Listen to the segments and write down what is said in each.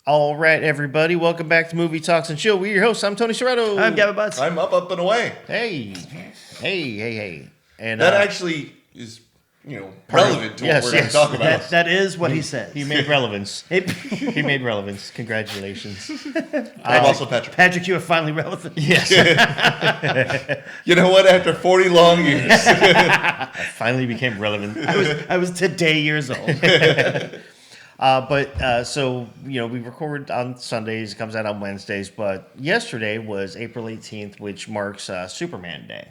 All right, everybody, welcome back to Movie Talks and Chill. We're your hosts. I'm Tony Serrato. I'm Gavin Butts. I'm up and away. Hey. And that actually is, relevant to what we're going to talk about. That is what he said. He made relevance. He made relevance. Congratulations. I'm also Patrick. Patrick, you are finally relevant. Yes. You know what? After 40 long years. I finally became relevant. I was today years old. So we record on Sundays, it comes out on Wednesdays, but yesterday was April 18th, which marks Superman Day.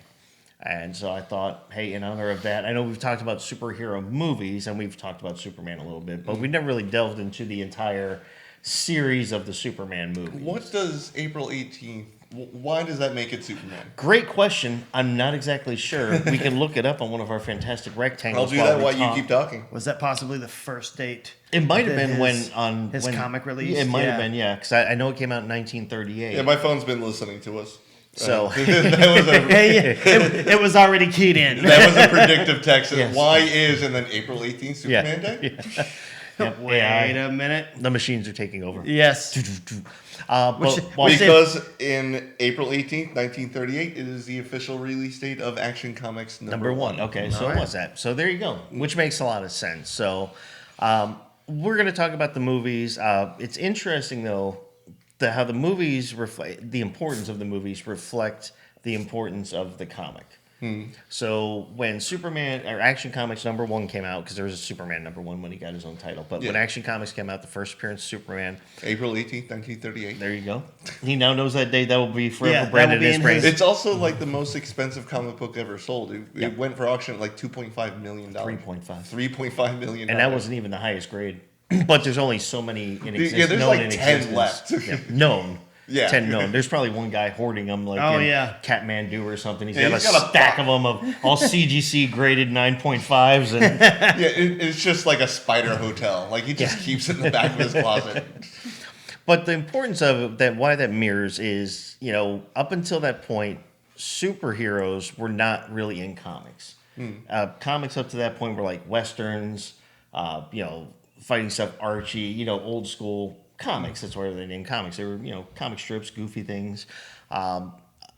And so I thought, hey, in honor of that, I know we've talked about superhero movies, and we've talked about Superman a little bit, but we never really delved into the entire series of the Superman movies. What does April 18th, why does that make it Superman? Great question. I'm not exactly sure. We can look it up on one of our fantastic rectangles. I'll do that while you keep talking. Was that possibly the first date? It might have been his when comic release? Yeah, it might have been, yeah, because I know it came out in 1938. Yeah, my phone's been listening to us. So it was already keyed in. That was a predictive text. Yes. Why is and then April 18th Superman Day? Yep. Wait a minute. The machines are taking over. Yes. Because in April 18th, 1938, it is the official release date of Action Comics number one. Okay, so it was that. So there you go, which makes a lot of sense. So we're going to talk about the movies. It's interesting, though, how the movies reflect the importance of the movies reflect the importance of the comic. So when Superman or Action Comics number one came out, because there was a Superman number one when he got his own title, but when Action Comics came out, the first appearance of Superman, April 18th, 1938. There you go. He now knows that day. That will be forever branded in his brain. It's also like the most expensive comic book ever sold. It went for auction at like $2.5 million. $3.5 million. And that wasn't even the highest grade. But there's only so many in existence. Yeah, there's like 10 left. Known. Yeah. 10 known. There's probably one guy hoarding them like Kathmandu or something. He's got a stack of them of all CGC graded 9.5s. And it's just like a spider hotel. Like he just keeps it in the back of his closet. But the importance of it, why that mirrors is, up until that point, superheroes were not really in comics. Comics up to that point were like Westerns, fighting stuff, Archie, old school comics. That's why they're named comics. They were, comic strips, goofy things. And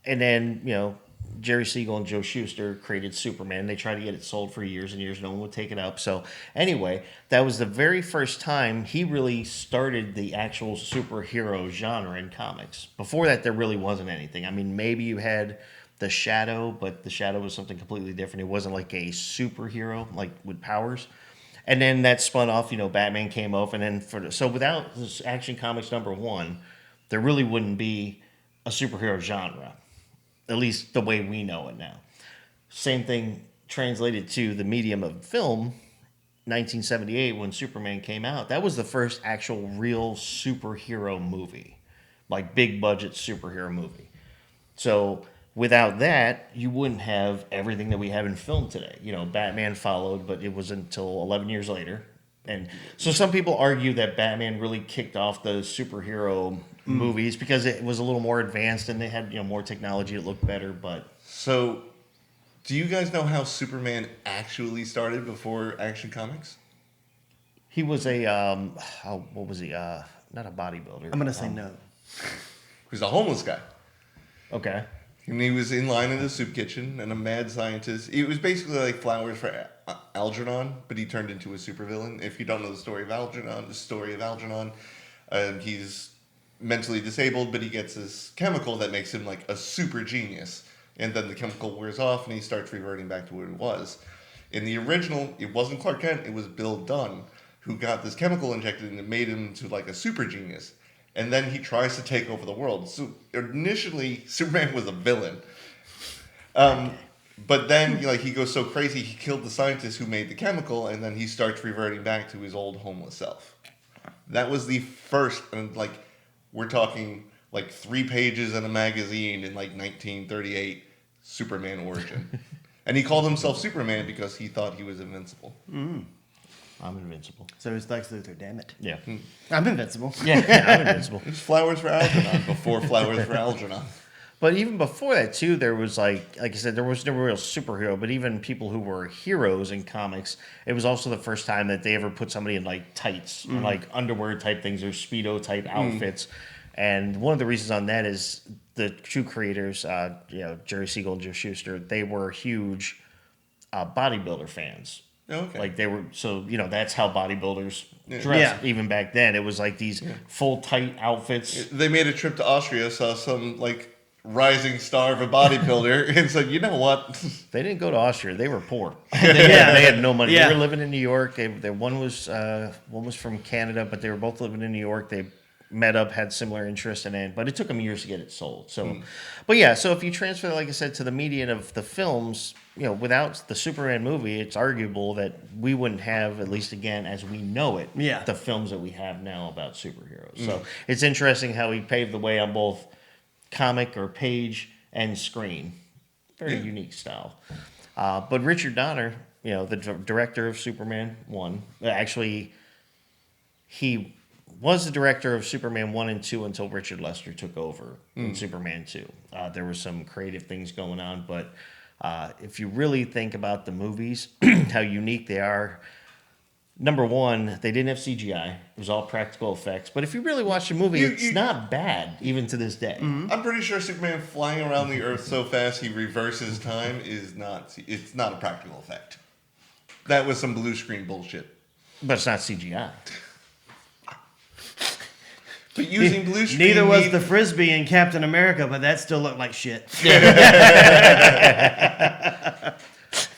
then, Jerry Siegel and Joe Shuster created Superman. They tried to get it sold for years and years. No one would take it up. So anyway, that was the very first time he really started the actual superhero genre in comics. Before that, there really wasn't anything. I mean, maybe you had the Shadow, but the Shadow was something completely different. It wasn't like a superhero, like with powers. And then that spun off, Batman came off, and then so without this Action Comics number one, there really wouldn't be a superhero genre, at least the way we know it now. Same thing translated to the medium of film, 1978 when Superman came out. That was the first actual real superhero movie, like big budget superhero movie. So without that, you wouldn't have everything that we have in film today. Batman followed, but it wasn't until 11 years later. And so some people argue that Batman really kicked off the superhero movies because it was a little more advanced and they had, more technology that looked better. But so, do you guys know how Superman actually started before Action Comics? He was a, what was he? Not a bodybuilder. I'm going to say no. He was a homeless guy. Okay. And he was in line in a soup kitchen, and a mad scientist. It was basically like Flowers for Algernon, but he turned into a supervillain. If you don't know the story of Algernon, he's mentally disabled, but he gets this chemical that makes him like a super genius. And then the chemical wears off, and he starts reverting back to what it was. In the original, it wasn't Clark Kent, it was Bill Dunn, who got this chemical injected, and it made him into like a super genius. And then he tries to take over the world. So initially, Superman was a villain. But then he goes so crazy, he killed the scientist who made the chemical, and then he starts reverting back to his old homeless self. That was the first, and we're talking 3 pages in a magazine in 1938, Superman origin. And he called himself Superman because he thought he was invincible. I'm invincible. So it's Lex Luthor, damn it. Yeah. I'm invincible. Yeah, I'm invincible. It's Flowers for Algernon before Flowers for Algernon. But even before that, too, there was like I said, there was no real superhero. But even people who were heroes in comics, it was also the first time that they ever put somebody in like tights, or like underwear type things, or speedo type outfits. And one of the reasons on that is the two creators, Jerry Siegel and Joe Shuster, they were huge bodybuilder fans. Okay. Like they were, so that's how bodybuilders dressed. Yeah. Even back then, it was like these full tight outfits. They made a trip to Austria, saw some like rising star of a bodybuilder, and said, "You know what?" They didn't go to Austria; they were poor. Yeah. They had no money. Yeah. They were living in New York. One was from Canada, but they were both living in New York. They met up, had similar interests in it, but it took them years to get it sold. So, but yeah, so if you transfer, like I said, to the median of the films, without the Superman movie, it's arguable that we wouldn't have, at least again as we know it, the films that we have now about superheroes. So it's interesting how he paved the way on both comic or page and screen. Very unique style. But Richard Donner, the director of Superman 1, actually, he was the director of Superman 1 and 2 until Richard Lester took over in Superman 2. There were some creative things going on, but if you really think about the movies, how unique they are, number one, they didn't have CGI. It was all practical effects. But if you really watch the movie, it's not bad, even to this day. I'm pretty sure Superman flying around the Earth so fast he reverses time it's not a practical effect. That was some blue screen bullshit. But it's not CGI. But using blue screen, Neither was the Frisbee in Captain America, but that still looked like shit.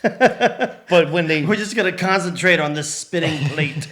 But when they... We're just going to concentrate on this spinning plate.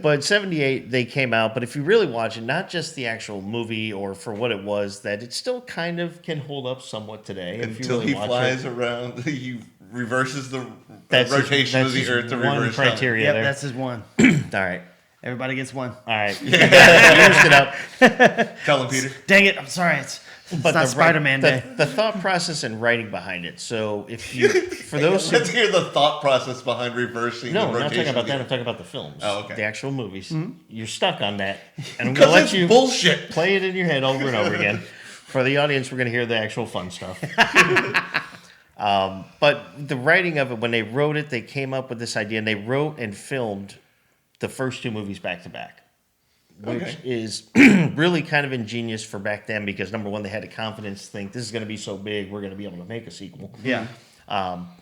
But 78, they came out. But if you really watch it, not just the actual movie or for what it was, that it still kind of can hold up somewhat today. If you until really he watch flies it. around, he reverses the That's rotation that's of the his Earth to one reverse criteria Yep, there. that's his one. All right. Everybody gets one. All right. You used it up. time. Tell him, Peter. Dang it, I'm sorry. It's not Spider-Man Day. The thought process and writing behind it. So if you, for those who, Let's hear the thought process behind reversing no, the I'm rotation. not talking about of the that. I'm Earth. talking about the films. Oh, okay. The actual movies. You're stuck on that, and I'm Because gonna let it's you bullshit. play it in your head over and over again. For the audience, we're gonna hear the actual fun stuff. But the writing of it, when they wrote it, they came up with this idea, and they wrote and filmed the first two movies back to back. Which is really kind of ingenious for back then because, number one, they had the confidence to think this is going to be so big, we're going to be able to make a sequel. Yeah.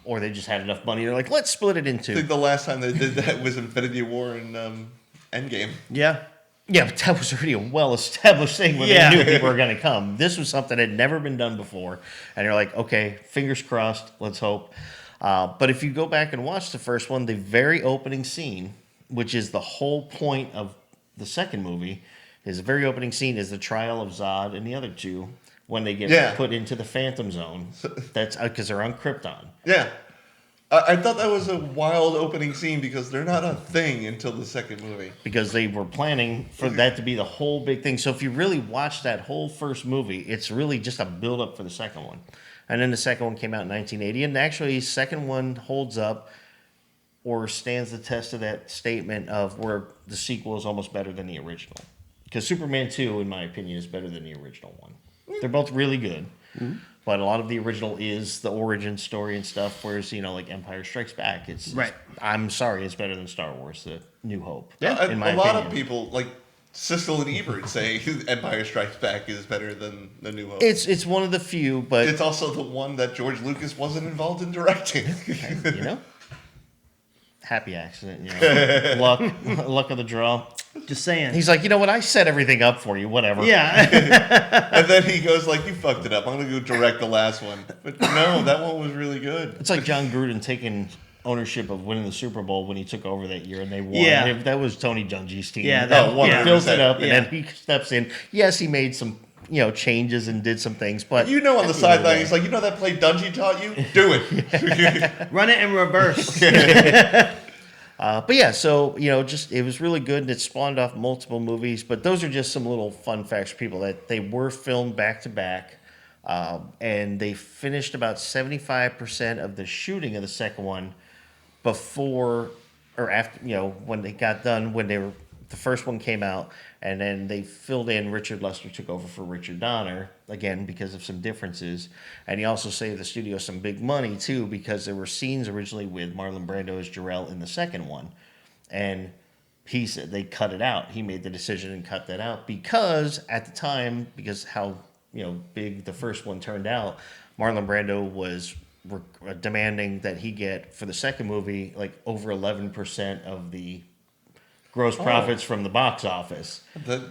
Or they just had enough money. They're like, let's split it in I two. think the last time they did that was Infinity War and Endgame. Yeah. Yeah, but that was already a well-established thing when Yeah. they knew people were going to come. This was something that had never been done before. And you're like, okay, fingers crossed, let's hope. But if you go back and watch the first one, the very opening scene, which is the whole point of the second movie, is the very opening scene is the trial of Zod and the other two when they get put into the Phantom Zone. That's because they're on Krypton. Yeah. I thought that was a wild opening scene because they're not a thing until the second movie. Because they were planning for that to be the whole big thing. So if you really watch that whole first movie, it's really just a build-up for the second one. And then the second one came out in 1980. And actually, the second one holds up or stands the test of that statement of where the sequel is almost better than the original. Because Superman 2, in my opinion, is better than the original one. They're both really good. Mm-hmm. But a lot of the original is the origin story and stuff, whereas, like Empire Strikes Back, it's Right. I'm sorry, it's better than Star Wars, The New Hope. Yeah, in my a lot opinion. of people, like Sissel and Ebert, say Empire Strikes Back is better than The New Hope. It's one of the few, but... It's also the one that George Lucas wasn't involved in directing. Happy accident, luck of the draw. Just saying. He's like, you know what? I set everything up for you. Whatever. Yeah. And then he goes like, "You fucked it up. I'm gonna go direct the last one." But no, that one was really good. It's like John Gruden taking ownership of winning the Super Bowl when he took over that year and they won. Yeah. That was Tony Dungy's team. Yeah, that Oh, 100%. built it up, and Yeah. then he steps in. Yes, he made some changes and did some things, but On the at the end of the sideline, day- he's like, "You know that play Dungy taught you? Do it." Run it in reverse. But yeah, so just it was really good, and it spawned off multiple movies. But those are just some little fun facts for people that they were filmed back to back, and they finished about 75% of the shooting of the second one before or after. When they got done, when they were the first one came out, and then they filled in. Richard Lester took over for Richard Donner again because of some differences, and he also saved the studio some big money too because there were scenes originally with Marlon Brando as Jor-El in the second one, and he said they cut it out. He made the decision and cut that out because at the time, because how big the first one turned out, Marlon Brando was demanding that he get for the second movie like over 11% of the gross profits from the box office.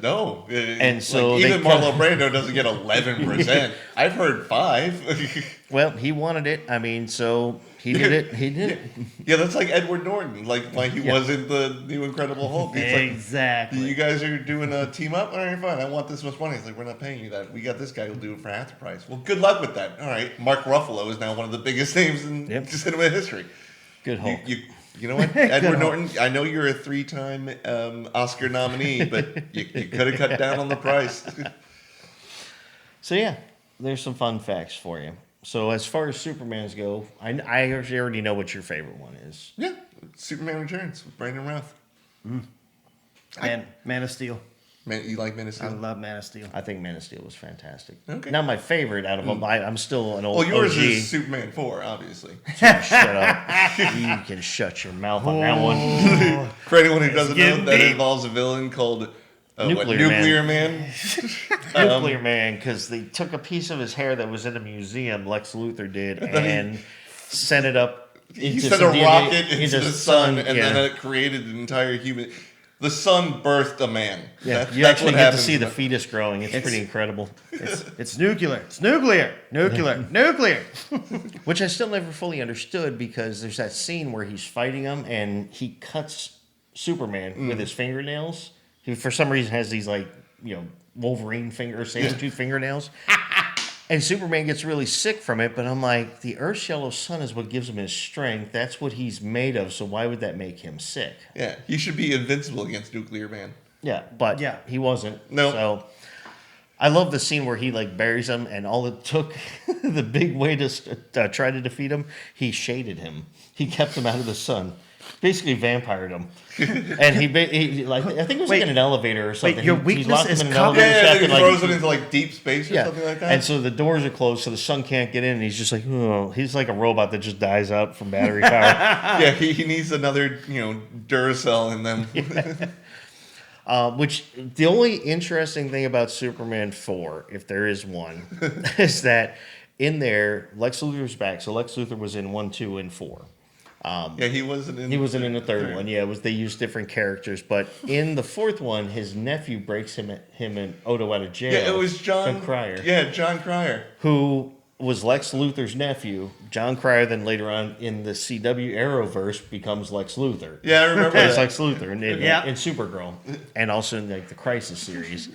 No, And so like, they even Marlon Brando doesn't get 11%. I've heard 5. Well, he wanted it. I mean, so he did it. He did it. Yeah, that's like Edward Norton, like he was in the new Incredible Hulk. It's Exactly. like, you guys are doing a team up? All right, fine. I want this much money. It's like, we're not paying you that. We got this guy who'll do it for half the price. Well, good luck with that. All right. Mark Ruffalo is now one of the biggest names in cinema history. Good Hulk. You know what, Edward Norton? I know you're a 3-time Oscar nominee, but you could have cut down on the price. So yeah, there's some fun facts for you. So as far as Supermans go, I actually already know what your favorite one is. Yeah, Superman Returns with Brandon Routh. Man of Steel. Man, you like Man of I Steel? love Man of Steel. I think Man of Steel was fantastic. Okay. Not my favorite out of them. I'm still an old Well, yours OG. is Superman 4, obviously. Shut up. You can shut your mouth on that one. For anyone who doesn't know, getting that deep. involves a villain called Nuclear Man. Nuclear Man, because they took a piece of his hair that was in a museum, Lex Luthor did, and sent it up He into sent some a rocket into the sun, and yeah. then it created an entire human. The sun birthed a man. Yeah, That- you that's actually what get to happens see the when- fetus growing. It's pretty incredible. It's nuclear. It's nuclear. Nuclear. Which I still never fully understood because there's that scene where he's fighting him and he cuts Superman with his fingernails. He, for some reason, has these Wolverine saber-tooth fingernails. And Superman gets really sick from it, but I'm like, the Earth's yellow sun is what gives him his strength. That's what he's made of, so why would that make him sick? Yeah, he should be invincible against Nuclear Man. Yeah, but he wasn't. No. So I love the scene where he buries him, and all it took, the big way to try to defeat him, he shaded him. He kept him out of the sun. Basically vampired him. And he I think it was in an elevator or something. your He weakness locked him is in an covered? elevator shaft He and, throws it into deep space or something like that. And so the doors are closed, so the sun can't get in. And he's just like, oh, he's like a robot that just dies out from battery power. Yeah, he needs another Duracell in them. Which the only interesting thing about Superman 4, if there is one, is that in there Lex Luthor's back. So Lex Luthor was in 1, 2, and 4. Yeah, he wasn't in. He wasn't in the third one. Yeah, they used different characters, but in the fourth one, his nephew breaks him and Odo out of jail. Yeah, it was John Cryer. Yeah, John Cryer. Who was Lex Luthor's nephew. John Cryer then later on in the CW Arrowverse becomes Lex Luthor. Yeah, I remember Plays that. Lex Luthor in Yeah. Supergirl, and also in the Crisis series.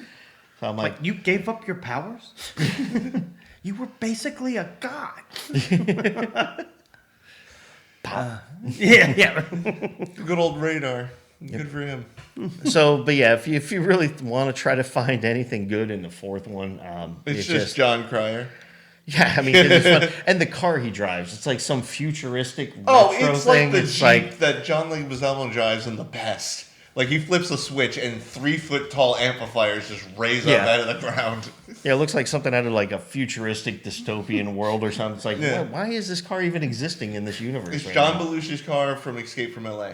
So I'm like, You gave up your powers? You were basically a god. Yeah. Good old Radar. Good for him. so, but yeah, if you really want to try to find anything good in the fourth one, It's just John Cryer. yeah, I mean, 'cause it's fun. And the car he drives, it's like some futuristic Oh, retro it's thing. like the It's Jeep like, that John Leguizamo drives in The Pest. Like he flips a switch and 3-foot tall amplifiers just raise up out of the ground. yeah, it looks like something out of like a futuristic dystopian world or something. It's like, Yeah. why is this car even existing in this universe? It's right John now? Belushi's car from Escape from L.A.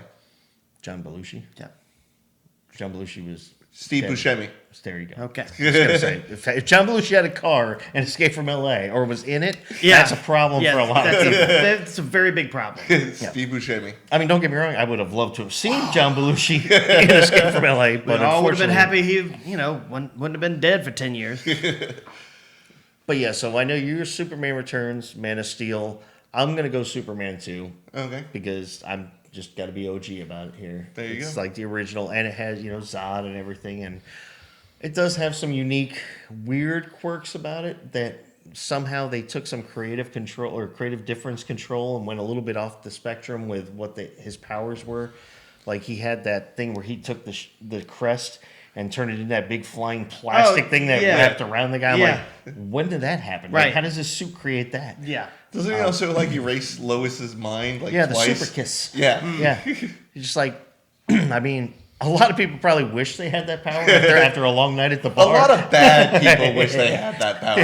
John Belushi. Yeah. John Belushi was Steve dead. Buscemi. There you go. Okay. I was gonna say, if John Belushi had a car and escaped from L.A. or was in it, Yeah. that's a problem for a lot of people. That's a very big problem. Steve Buscemi. I mean, don't get me wrong. I would have loved to have seen John Belushi in Escape from L.A., but We all would have been unfortunately- happy he, wouldn't have been dead for 10 years. But yeah, so I know you're Superman Returns, Man of Steel. I'm gonna go Superman 2 Okay. because I'm just got to be OG about it here. There you It's go. like the original, and it has Zod and everything, and it does have some unique, weird quirks about it that somehow they took some creative control or creative difference control and went a little bit off the spectrum with what his powers were. Like he had that thing where he took the crest and turned it into that big flying plastic thing that yeah. wrapped around the guy. I'm Yeah. like, when did that happen? Right. Like, how does this suit create that? Yeah. Doesn't he also erase Lois's mind Yeah, the twice? super kiss. Yeah. Yeah. You're just like, I mean, A lot of people probably wish they had that power after a long night at the bar. A lot of bad people wish they had that power.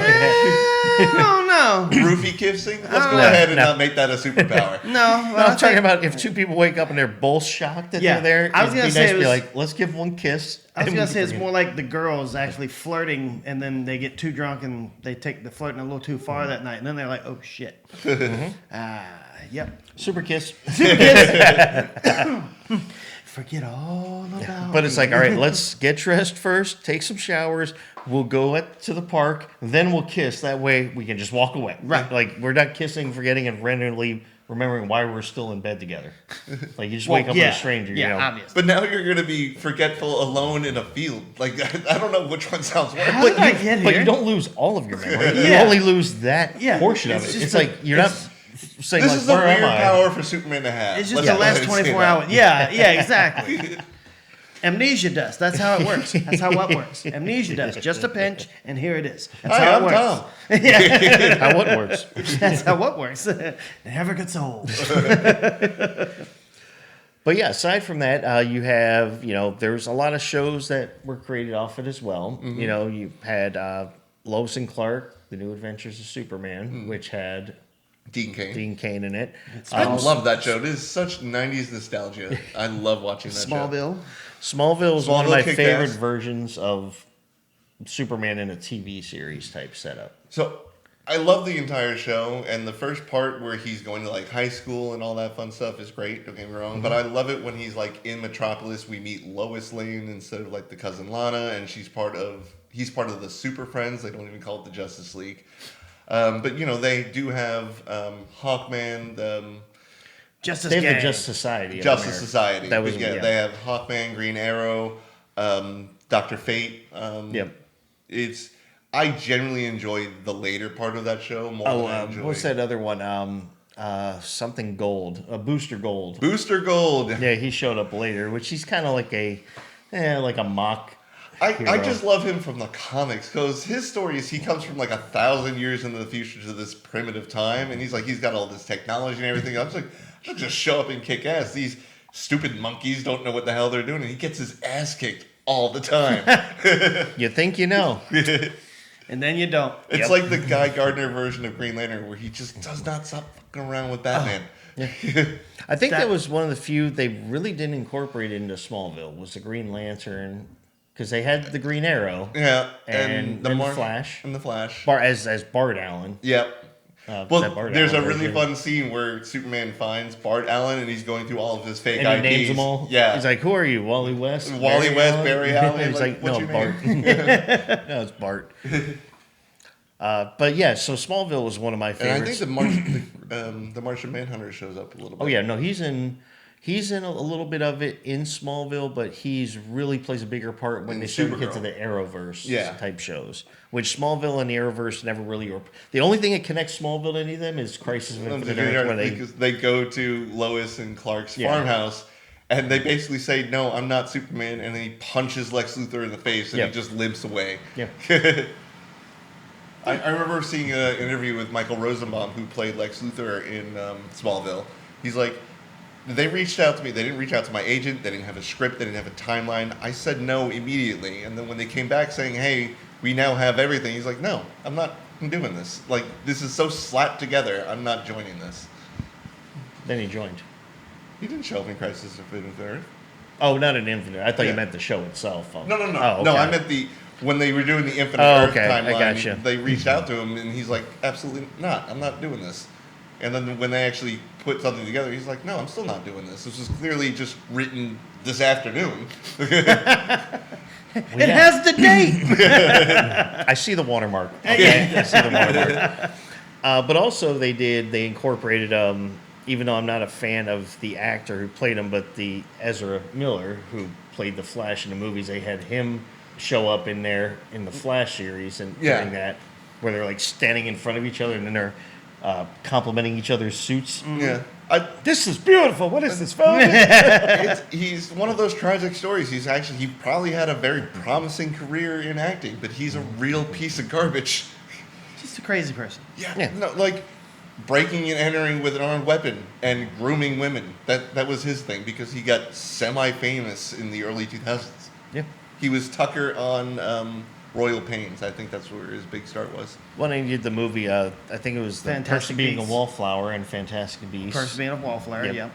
No. Roofie kissing? Let's go ahead and not make that a superpower. No. No, I'm talking about if two people wake up and they're both shocked that Yeah, they're there. I was It'd gonna be say nice it to be was- like, let's give one kiss. I was and gonna we say it's forget. more like the girls actually flirting, and then they get too drunk and they take the flirting a little too far that night, and then they're like, "Oh shit!" Yep. Super kiss. Forget all about. But it's like, all right, let's get dressed first, take some showers. We'll go to the park, then we'll kiss. That way we can just walk away. Right. Like, we're not kissing, forgetting, and randomly remembering why we're still in bed together. Like, you just Well, wake up yeah, with a stranger, Yeah, you know. obviously. But now you're going to be forgetful alone in a field. Like, I don't know which one sounds worse. How did I get But here? you don't lose all of your memory. You Yeah. only lose that Yeah, portion of it's it. just It's a- like, you're not saying, This like, is a where weird am I? power for Superman to have. It's just Let's the go last ahead and say 24 that. hours. Yeah, exactly. Amnesia dust. That's how it works. That's how what works. Amnesia dust. Just a pinch, and here it is. That's Hi, how I'm it works. Tom. How what works. That's how what works. Never gets old. But yeah, aside from that, you have, there's a lot of shows that were created off it as well. Mm-hmm. You had Lois and Clark, The New Adventures of Superman, which had Dean Cain. Dean Cain in it. I love that show. It is such 90s nostalgia. I love watching that show. Smallville. Smallville is one of my kicked favorite ass. versions of Superman in a TV series type setup. So I love the entire show, and the first part where he's going to like high school and all that fun stuff is great. Don't get me wrong, but I love it when he's like in Metropolis. We meet Lois Lane instead of like the cousin Lana, and he's part of the Super Friends. They don't even call it the Justice League. But they do have Hawkman. Justice They have the Gang. Justice Society. of Justice America. Society. That was But yeah, they have Hawkman, Green Arrow, Dr. Fate. Yep. I generally enjoy the later part of that show more than I enjoy what's that other one? Something Gold, Booster Gold. Booster Gold. Yeah, he showed up later, which he's kind of like a mock. I hero. just love him from the comics because his story is he comes from like 1,000 years into the future to this primitive time, and he's got all this technology and everything. I was like, I'll just show up and kick ass. These stupid monkeys don't know what the hell they're doing, and he gets his ass kicked all the time. You think you know? And then you don't. It's like the Guy Gardner version of Green Lantern where he just does not stop fucking around with Batman. I think That- that was one of the few they really didn't incorporate into Smallville was the Green Lantern, because they had the Green Arrow Yeah, and the Flash, and the Flash. as Bart Allen. Yep. that Well, Bart there's a Allen really version. fun scene where Superman finds Bart Allen and he's going through all of his fake And he IDs. names them all. Yeah. He's like, "Who are you, Wally West?" Wally West, Barry Allen. He's like, what's "No, your Bart." name? No, it's Bart. But yeah, so Smallville was one of my And I favorites. think the Martian Manhunter shows up a little bit. Oh yeah, no, he's in a little bit of it in Smallville, but he's really plays a bigger part when In they start to get Supergirl. to the Arrowverse Yeah. type shows. Which Smallville and the Arrowverse never really. The only thing that connects Smallville to any of them is Crisis of Infinite Earth, where they Because they go to Lois and Clark's Yeah. farmhouse, and they basically say, "No, I'm not Superman," and then he punches Lex Luthor in the face, and Yeah. he just limps away. yeah. I remember seeing an interview with Michael Rosenbaum, who played Lex Luthor in Smallville. He's like, they reached out to me. They didn't reach out to my agent. They didn't have a script. They didn't have a timeline. I said no immediately. And then when they came back saying, hey, we now have everything, he's like, no, I'm not doing this. Like, this is so slapped together. I'm not joining this. Then he joined. He didn't show up in Crisis of Infinite Earth. Oh, not in Infinite. I thought Yeah. you meant the show itself. No. Oh, No, okay. I meant when they were doing the Infinite Oh, Earth okay. I timeline, gotcha. they reached out to him, and he's like, absolutely not. I'm not doing this. And then when they actually put something together, he's like, no, I'm still not doing this. This was clearly just written this afternoon. It has the date. I see the watermark. Okay, I see the watermark. But also they incorporated, even though I'm not a fan of the actor who played him, but the Ezra Miller who played the Flash in the movies, they had him show up in there in the Flash series and Yeah. doing that, where they're like standing in front of each other and then they're complimenting each other's suits. Yeah. This is beautiful. What is this film? He's one of those tragic stories. He probably had a very promising career in acting, but he's a real piece of garbage. Just a crazy person. Yeah. Yeah. No, like breaking and entering with an armed weapon and grooming women. That was his thing because he got semi-famous in the early 2000s. Yeah. He was Tucker on Royal Pains. I think that's where his big start was. When I did the movie, I think it was the Fantastic Person Being Beasts. a Wallflower and Fantastic Beasts. Person being a wallflower, Yep.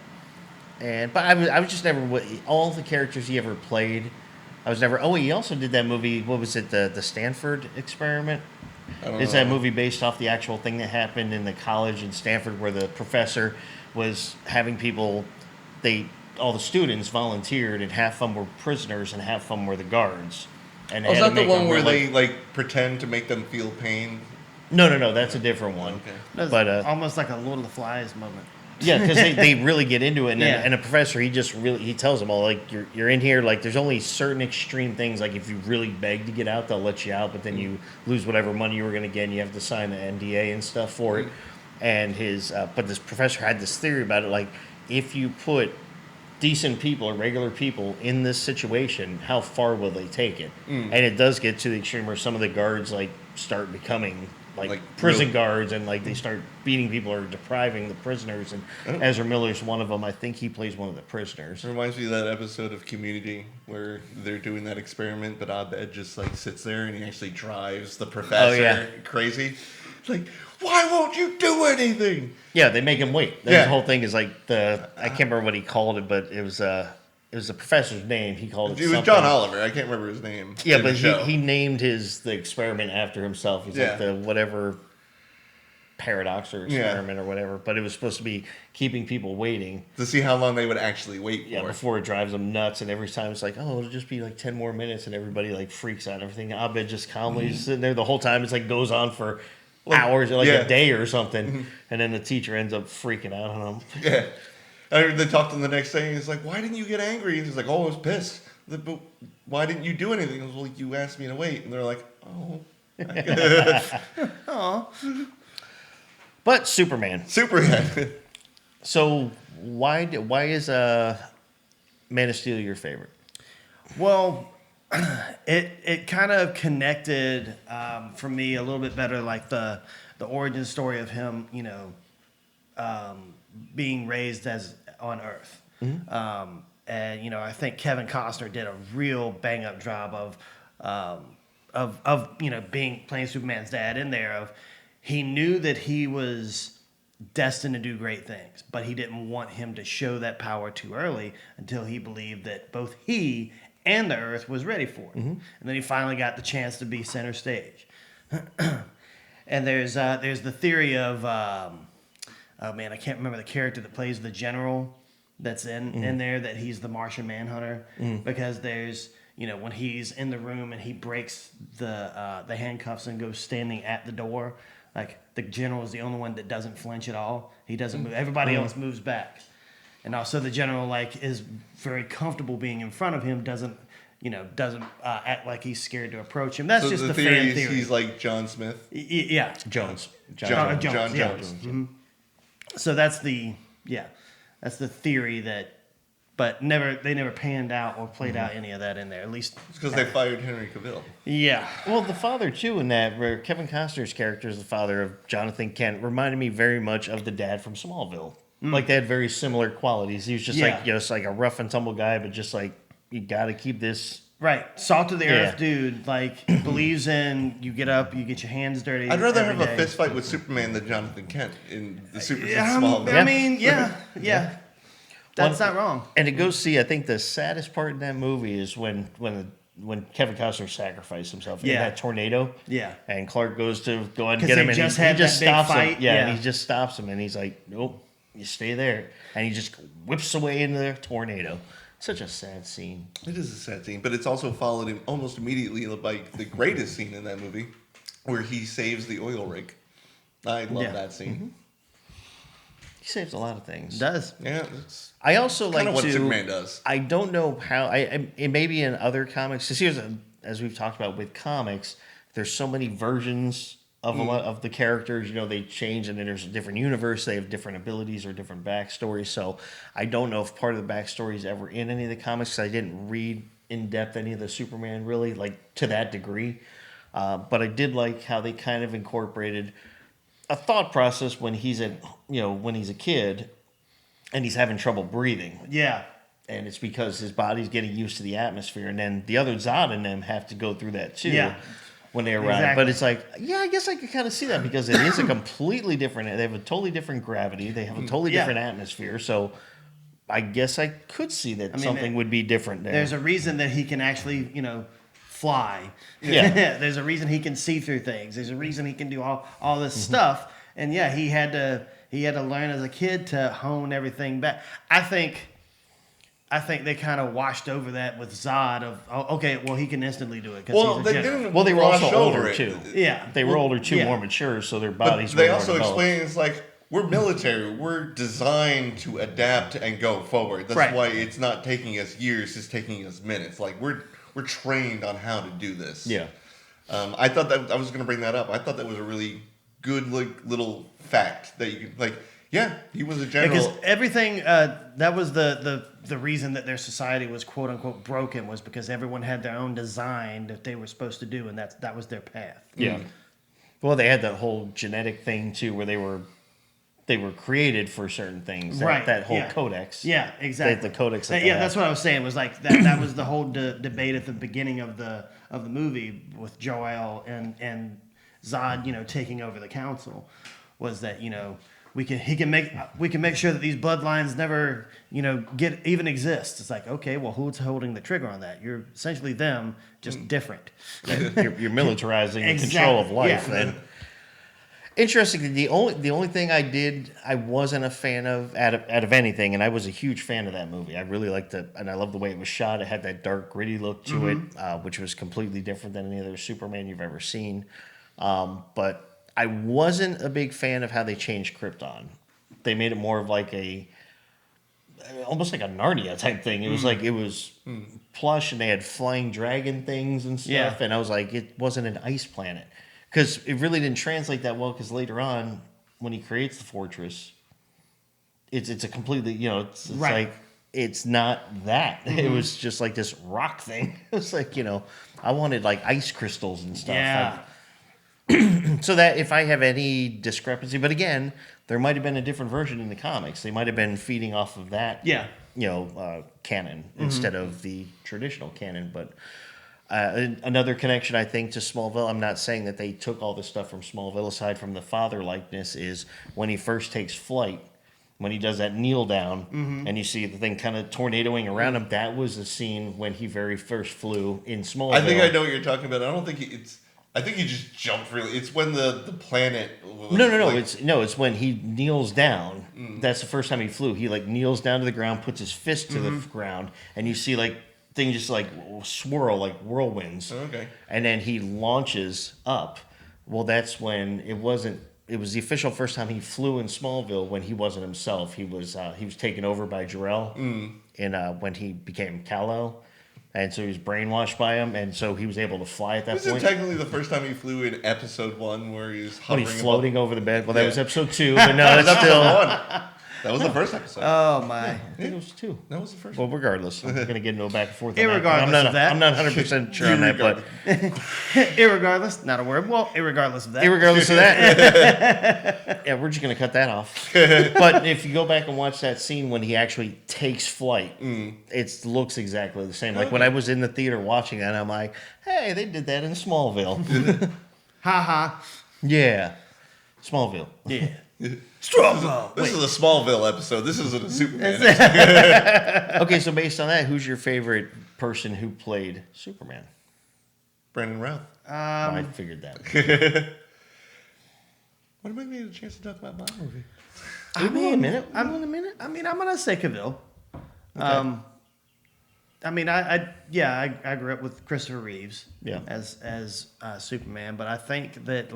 yeah. But I was just never all the characters he ever played. I was never. Oh, he also did that movie. What was it? The Stanford Experiment. I don't It's know. that movie based off the actual thing that happened in the college in Stanford, where the professor was having people. All the students volunteered, and half of them were prisoners, and half of them were the guards. And they Oh, is had to that the make one them where really- they like pretend to make them feel pain? No, that's a different one. Okay. That's But almost like a Lord of the Flies moment. yeah, because they really get into it, and, Yeah. and the professor he tells them all like you're in here, like there's only certain extreme things, like if you really beg to get out, they'll let you out, but then you lose whatever money you were going to get, and you have to sign the NDA and stuff for it. And but this professor had this theory about it, like if you put decent people or regular people in this situation, how far will they take it? And it does get to the extreme where some of the guards like start becoming like prison real- guards, and like they start beating people or depriving the prisoners. And Ezra Miller's one of them. I think he plays one of the prisoners. It reminds me of that episode of Community where they're doing that experiment, but Abed just like sits there and he actually drives the professor yeah. crazy. It's like, why won't you do anything? Yeah, they make him wait. That's Yeah. The whole thing is like I can't remember what he called it, but it was the professor's name. He called it. It was something. John Oliver. I can't remember his name. Yeah, in the but show. he named the experiment after himself. He's Yeah. like the whatever paradox or Yeah. experiment or whatever. But it was supposed to be keeping people waiting. to see how long they would actually wait Yeah, for. before it drives them nuts. And every time it's like, oh, it'll just be like 10 more minutes, and everybody like freaks out. Everything. Abed just calmly is sitting there the whole time. It's like goes on for hours or like yeah. a day or something. And then the teacher ends up freaking out on him. Yeah. I heard they talked to him the next day and he's like, why didn't you get angry? And he's like, oh, I was pissed. But why didn't you do anything? I was like, you asked me to wait. And they're like, oh. But Superman. Superman. So why is Man of Steel your favorite? Well, it kind of connected for me a little bit better, like the origin story of him, being raised as on Earth. And I think Kevin Costner did a real bang up job of being playing Superman's dad in there. Of he knew that he was destined to do great things, but he didn't want him to show that power too early until he believed that both he and the Earth was ready for it. And then he finally got the chance to be center stage. And there's the theory of oh man, I can't remember the character that plays the general that's in there, that he's the Martian Manhunter, because there's when he's in the room and he breaks the handcuffs and goes standing at the door, like the general is the only one that doesn't flinch at all. He doesn't move. Everybody else moves back. And also the general is very comfortable being in front of him, doesn't act like he's scared to approach him. That's So just the fan theory is theory. he's like John Smith. Yeah. Jones. John Jones, yeah. Jones. So that's the theory but they never panned out or played out any of that in there. At least It's because they fired Henry Cavill. yeah. Well, the father too in that, where Kevin Costner's character is the father of Jonathan Kent, reminded me very much of the dad from Smallville. Like they had very similar qualities. He was just Yeah. just like a rough and tumble guy, but just like you got to keep this. Right, salt of the Yeah. earth dude. Like believes in you get up, you get your hands dirty. I'd rather every have a day. fist fight with Superman than Jonathan Kent in the Superman Yeah, Smallville. I mean, yeah. That's not wrong. And to go see, I think the saddest part in that movie is when Kevin Costner sacrificed himself in Yeah. that tornado. Yeah. And Clark goes to go ahead and 'Cause get they him, and just he had just that big stops him. fight. Yeah, Yeah. and he just stops him, and he's like, "Nope, you stay there," and he just whips away into the tornado. Such a sad scene. It is a sad scene, but it's also followed him almost immediately by the greatest scene in that movie, where he saves the oil rig. I love Yeah. that scene. He saves a lot of things. Does. Yeah, it's I also kind like of what to. Superman does. I don't know how. It may be in other comics. Because here's as we've talked about with comics, there's so many versions of a lot of the characters. They change, and then there's a different universe. They have different abilities or different backstories. So I don't know if part of the backstory is ever in any of the comics. 'Cause I didn't read in depth any of the Superman really, like to that degree. But I did like how they kind of incorporated a thought process when he's when he's a kid, and he's having trouble breathing. Yeah. And it's because his body's getting used to the atmosphere, and then the other Zod and them have to go through that too. Yeah. When they arrive. Exactly. But it's like, yeah, I guess I could kind of see that because it is a completely different. They have a totally different gravity. They have a totally different atmosphere. So I guess I could see that something would be different there. There's a reason that he can actually, fly. Yeah. There's a reason he can see through things. There's a reason he can do all this stuff. And yeah, he had to learn as a kid to hone everything back. I think they kind of washed over that with Zod okay, well, he can instantly do it because Well, he's a they general. didn't. Well, they were wash also over older it. too. Yeah. They were older too, Yeah. more mature, so their But bodies they were also more developed. explain it's like we're military. We're designed to adapt and go forward. That's Right. why it's not taking us years; it's taking us minutes. Like we're trained on how to do this. Yeah. I thought that I was going to bring that up. I thought that was a really good little fact that you could Yeah, he was a general. Because everything that was the reason that their society was quote unquote broken was because everyone had their own design that they were supposed to do, and that was their path. Yeah. Well, they had that whole genetic thing too, where they were created for certain things. Right. That whole Yeah. codex. Yeah, exactly. The codex. That they Yeah, have. that's what I was saying. Was like that was the whole debate at the beginning of the movie with Joel and Zod, taking over the council, was that we can make sure that these bloodlines never even exist. It's like, okay, well, who's holding the trigger on that? You're essentially them, just different. You're militarizing the control of life. Yeah. And interestingly, the only thing I wasn't a fan of out of anything, and I was a huge fan of that movie. I really liked it, and I love the way it was shot. It had that dark, gritty look to it, which was completely different than any other Superman you've ever seen. But I wasn't a big fan of how they changed Krypton. They made it more of like almost like a Narnia type thing. It was like it was plush, and they had flying dragon things and stuff. Yeah. And I was like, it wasn't an ice planet because it really didn't translate that well. Because later on, when he creates the fortress, it's a completely it's Right. like it's not that. It was just like this rock thing. It was like I wanted like ice crystals and stuff. Yeah. So that if I have any discrepancy, but again, there might have been a different version in the comics. They might have been feeding off of that, canon instead of the traditional canon. But another connection, I think, to Smallville. I'm not saying that they took all this stuff from Smallville. Aside from the father likeness, is when he first takes flight, when he does that kneel down, and you see the thing kind of tornadoing around him. That was the scene when he very first flew in Smallville. I think I know what you're talking about. I don't think I think he just jumped really. It's when the planet. No. like- It's when he kneels down. That's the first time he flew. He kneels down to the ground, puts his fist to the ground, and you see things just swirl like whirlwinds. Okay. And then he launches up. Well, that's when it wasn't. It was the official first time he flew in Smallville when he wasn't himself. He was taken over by Jor-El, and when he became Kal-El. And so he was brainwashed by him, and so he was able to fly at that Was it point. technically the first time he flew in episode 1 where he was When hovering he's floating over the bed. Well, that Yeah. was episode 2, but no, That was that's still. episode 1. That was the first episode. Oh my. I think it was 2. That was the first Well, one. regardless, I'm going to get into a back and forth. On Irregardless that. I'm not, of that. I'm not 100% sure on that, but Irregardless, not a word. Well, irregardless of that. irregardless of that, yeah, we're just going to cut that off. But if you go back and watch that scene when he actually takes flight, it looks exactly the same. Like when I was in the theater watching that, I'm like, hey, they did that in Smallville. Ha ha. Yeah, Smallville. Yeah. Struggle. This is a Smallville episode. This isn't a Superman episode. Okay, so based on that, who's your favorite person who played Superman? Brandon Routh. I figured that. What about me a chance to talk about my movie? Give me a minute. I'm gonna say Cavill. I mean, I grew up with Christopher Reeves, Yeah. as Superman, but I think that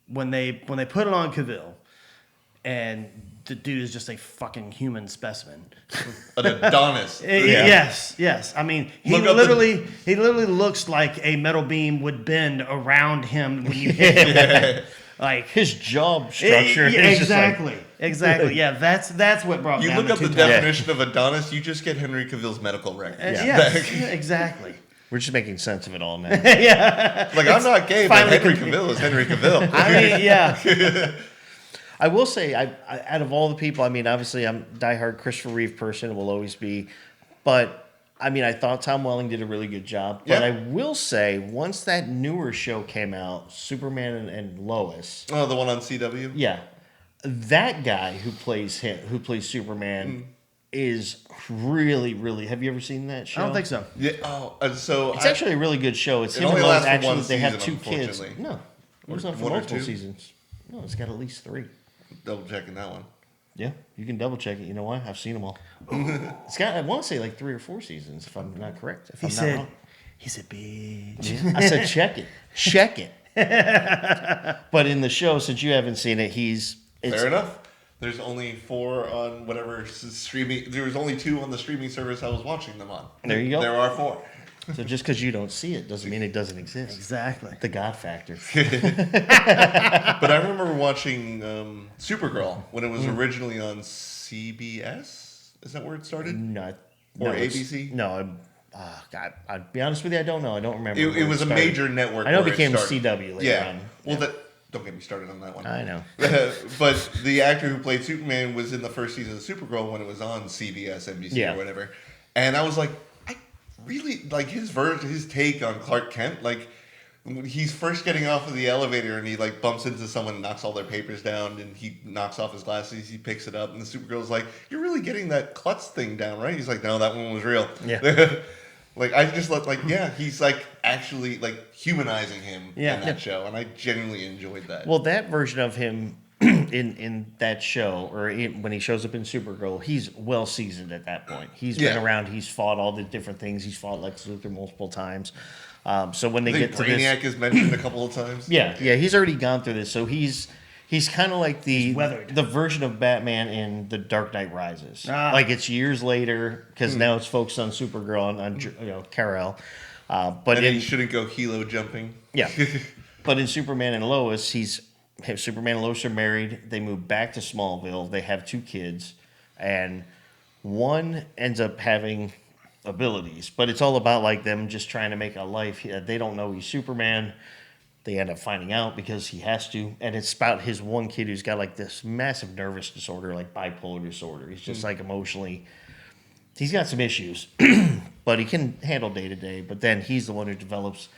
when they put it on Cavill, and the dude is just a fucking human specimen. An Adonis. Yes. I mean, he Look up literally looks like a metal beam would bend around him when you hit him. Like His job structure. Yeah, is just like- exactly. Yeah, that's what brought You down look up the two-tone. definition of Adonis, you just get Henry Cavill's medical record. Yes, exactly. We're just making sense of it all now. Yeah. Like, I'm not gay, but finally Henry convenient. Cavill is Henry Cavill. I mean, yeah. I will say, I out of all the people, I mean, obviously, I'm a diehard Christopher Reeve person, will always be, but I mean, I thought Tom Welling did a really good job. But Yeah. I will say, once that newer show came out, Superman and Lois, Oh, the one on CW? yeah, that guy who plays Superman, is really, really. Have you ever seen that show? I don't think so. Yeah. Oh, so It's actually a really good show. It's It him and only Lois. lasts for Actually, one they have season, 2 kids. unfortunately. No, it was not for One or multiple 2? seasons. No, it's got at least 3. double checking that one. Yeah, you can double check it. You know why? I've seen them all. It's got, I want to say, like 3 or 4 seasons, if I'm not correct. If He I'm not said, wrong. bitch. I said, check it. Check it. But in the show, since you haven't seen it, it's Fair enough. There's only 4 on whatever streaming. There was only 2 on the streaming service I was watching them on. There you go. There are 4. So just because you don't see it doesn't mean it doesn't exist. Exactly. The God factor. But I remember watching Supergirl when it was originally on CBS. Is that where it started? No, Or it's- ABC? No, God, I'll be honest with you, I don't know. I don't remember. It where was a started. major network. I know it where became started. CW later Yeah. on. Well, don't get me started on that one. I know. But the actor who played Superman was in the first season of Supergirl when it was on CBS, NBC, Yeah. or whatever. And I was like, I really like his take on Clark Kent. Like, when he's first getting off of the elevator and he like bumps into someone and knocks all their papers down, and he knocks off his glasses. He picks it up, and the Supergirl's like, "You're really getting that klutz thing down, right?" He's like, "No, that one was real." Yeah. Like, I just he's like actually like humanizing him Yeah. in that show, and I genuinely enjoyed that. Well, that version of him in that show, or when he shows up in Supergirl, he's well seasoned at that point. He's been Yeah. around. He's fought all the different things. He's fought Lex Luthor multiple times. So when they I think get to this, Brainiac is mentioned a couple of times. yeah, he's already gone through this. So he's kind of like He's weathered. the version of Batman in The Dark Knight Rises. Ah. Like it's years later because now it's focused on Supergirl on Kal-El. But And in he shouldn't go helo jumping. yeah, but in Superman and Lois, Superman and Lois are married. They move back to Smallville. They have 2 kids, and one ends up having abilities, but it's all about like them just trying to make a life. They don't know he's Superman. They end up finding out because he has to, and it's about his one kid who's got like this massive nervous disorder, like bipolar disorder. He's just like emotionally, he's got some issues, but he can handle day to day. But then he's the one who develops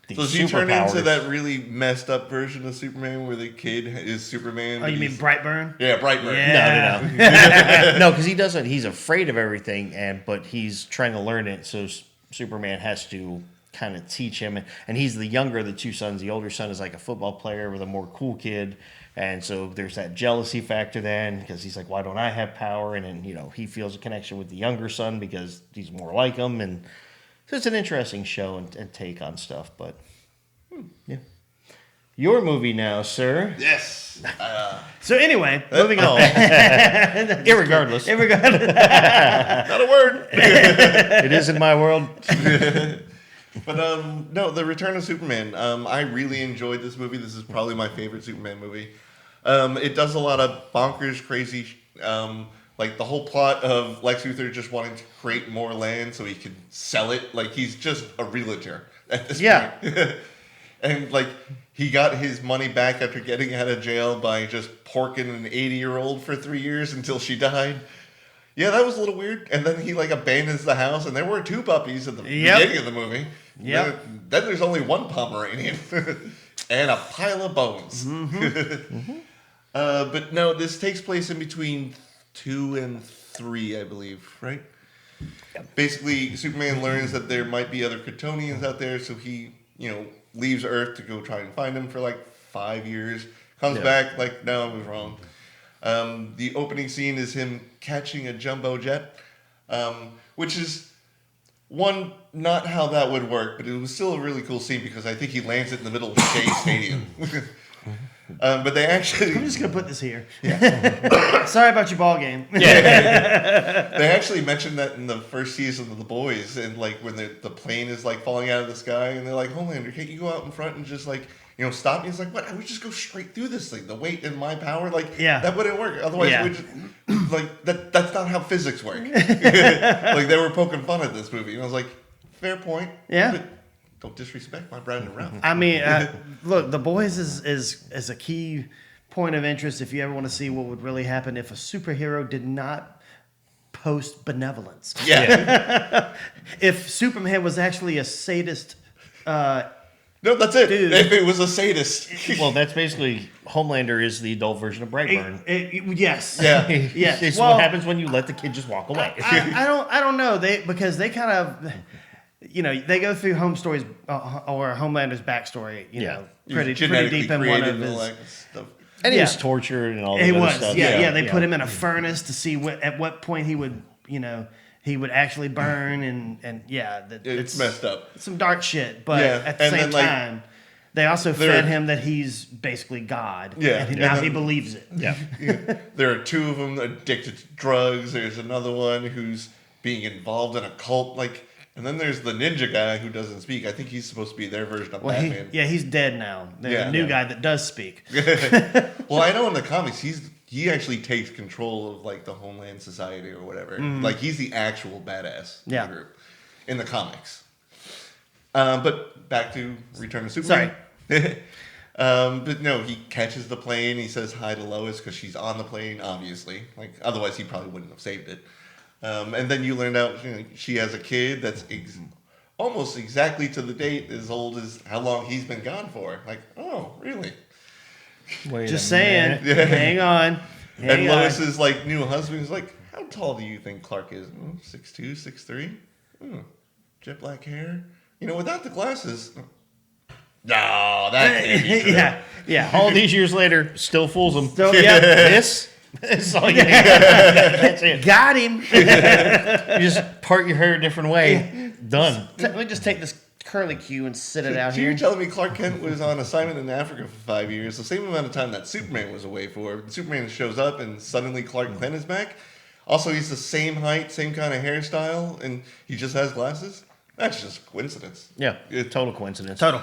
these So does he turn into superpowers. that really messed up version of Superman where the kid is Superman? Oh, but you mean he's- Brightburn? Yeah, Brightburn. Yeah. No, because he doesn't. He's afraid of everything, but he's trying to learn it. So Superman has to kind of teach him, and he's the younger of the 2 sons. The older son is like a football player with a more cool kid, and so there's that jealousy factor then because he's like, why don't I have power? And then he feels a connection with the younger son because he's more like him, and so it's an interesting show and take on stuff. But yeah, your movie now, sir. Yes. So anyway, moving on. Irregardless, Not a word. it is in my world. But no, The Return of Superman. I really enjoyed this movie. This is probably my favorite Superman movie. It does a lot of bonkers, crazy, like the whole plot of Lex Luthor just wanting to create more land so he can sell it. Like he's just a realtor at this Yeah. point. And like he got his money back after getting out of jail by just porking an 80-year-old for 3 years until she died. Yeah, that was a little weird. And then he like abandons the house, and there were 2 puppies at the beginning of the movie. Yep. Then there's only 1 Pomeranian and a pile of bones. But no, this takes place in between 2 and 3, I believe, right? Basically, Superman learns that there might be other Kryptonians out there, so he, leaves Earth to go try and find them for like 5 years. Comes back like, no, I was wrong. The opening scene is him catching a jumbo jet, which is not how that would work, but it was still a really cool scene because I think he lands it in the middle of Shea Stadium. But they actually I'm just gonna put this here. Sorry about your ball game. they actually mentioned that in the first season of The Boys, and like when the plane is like falling out of the sky, and they're like, Homelander, can't you go out in front and just like stop me? He's like, what? I would just go straight through this thing. The weight and my power, that wouldn't work. Otherwise, Yeah. we just, like that's not how physics work. Like they were poking fun at this movie, and I was like, fair point. Yeah. But don't disrespect my Brandon Routh. I mean, look, The Boys is a key point of interest if you ever want to see what would really happen if a superhero did not post benevolence. Yeah. If Superman was actually a sadist. No, that's it. Dude. If it was a sadist. Well, that's basically Homelander is the adult version of Brightburn. Yes. Yeah. Yes. It's Well, what happens when you let the kid just walk away. I don't know because they kind of, they go through Home Story's or Homelander's backstory. You know, pretty deep in one of his. Stuff. And he was tortured and all that He other was, stuff. yeah. They put him in a furnace to see at what point he would, he would actually burn and It's messed up. Some dark shit, but Yeah, at the and same then, time, they also fed him that he's basically God. Yeah, and now he believes it. Yeah. There are two of them addicted to drugs. There's another one who's being involved in a cult. And then there's the ninja guy who doesn't speak. I think he's supposed to be their version of Batman. He's dead now. There's a new guy that does speak. Well, I know in the comics he actually takes control of the Homeland Society or whatever. He's the actual badass in the group in the comics. But back to Return to Superman. Sorry. But no, he catches the plane. He says hi to Lois because she's on the plane, obviously. Otherwise, he probably wouldn't have saved it. And then you learn out she has a kid that's almost exactly to the date as old as how long he's been gone for. Oh, really? Just saying. Yeah. Hang on. And Lois's new husband is how tall do you think Clark is? 6'2", 6'3"? Jet black hair? Without the glasses. No, that can't be true. Yeah. All these years later, still fools them. This is all you need. That's it. Got him. You just part your hair a different way. Done. Let me just take this curly Q and sit it out So here. you're telling me Clark Kent was on assignment in Africa for 5 years, the same amount of time that Superman was away for. Superman shows up and suddenly Clark Kent is back. Also, he's the same height, same kind of hairstyle, and he just has glasses. That's just coincidence. Yeah, total coincidence. Total.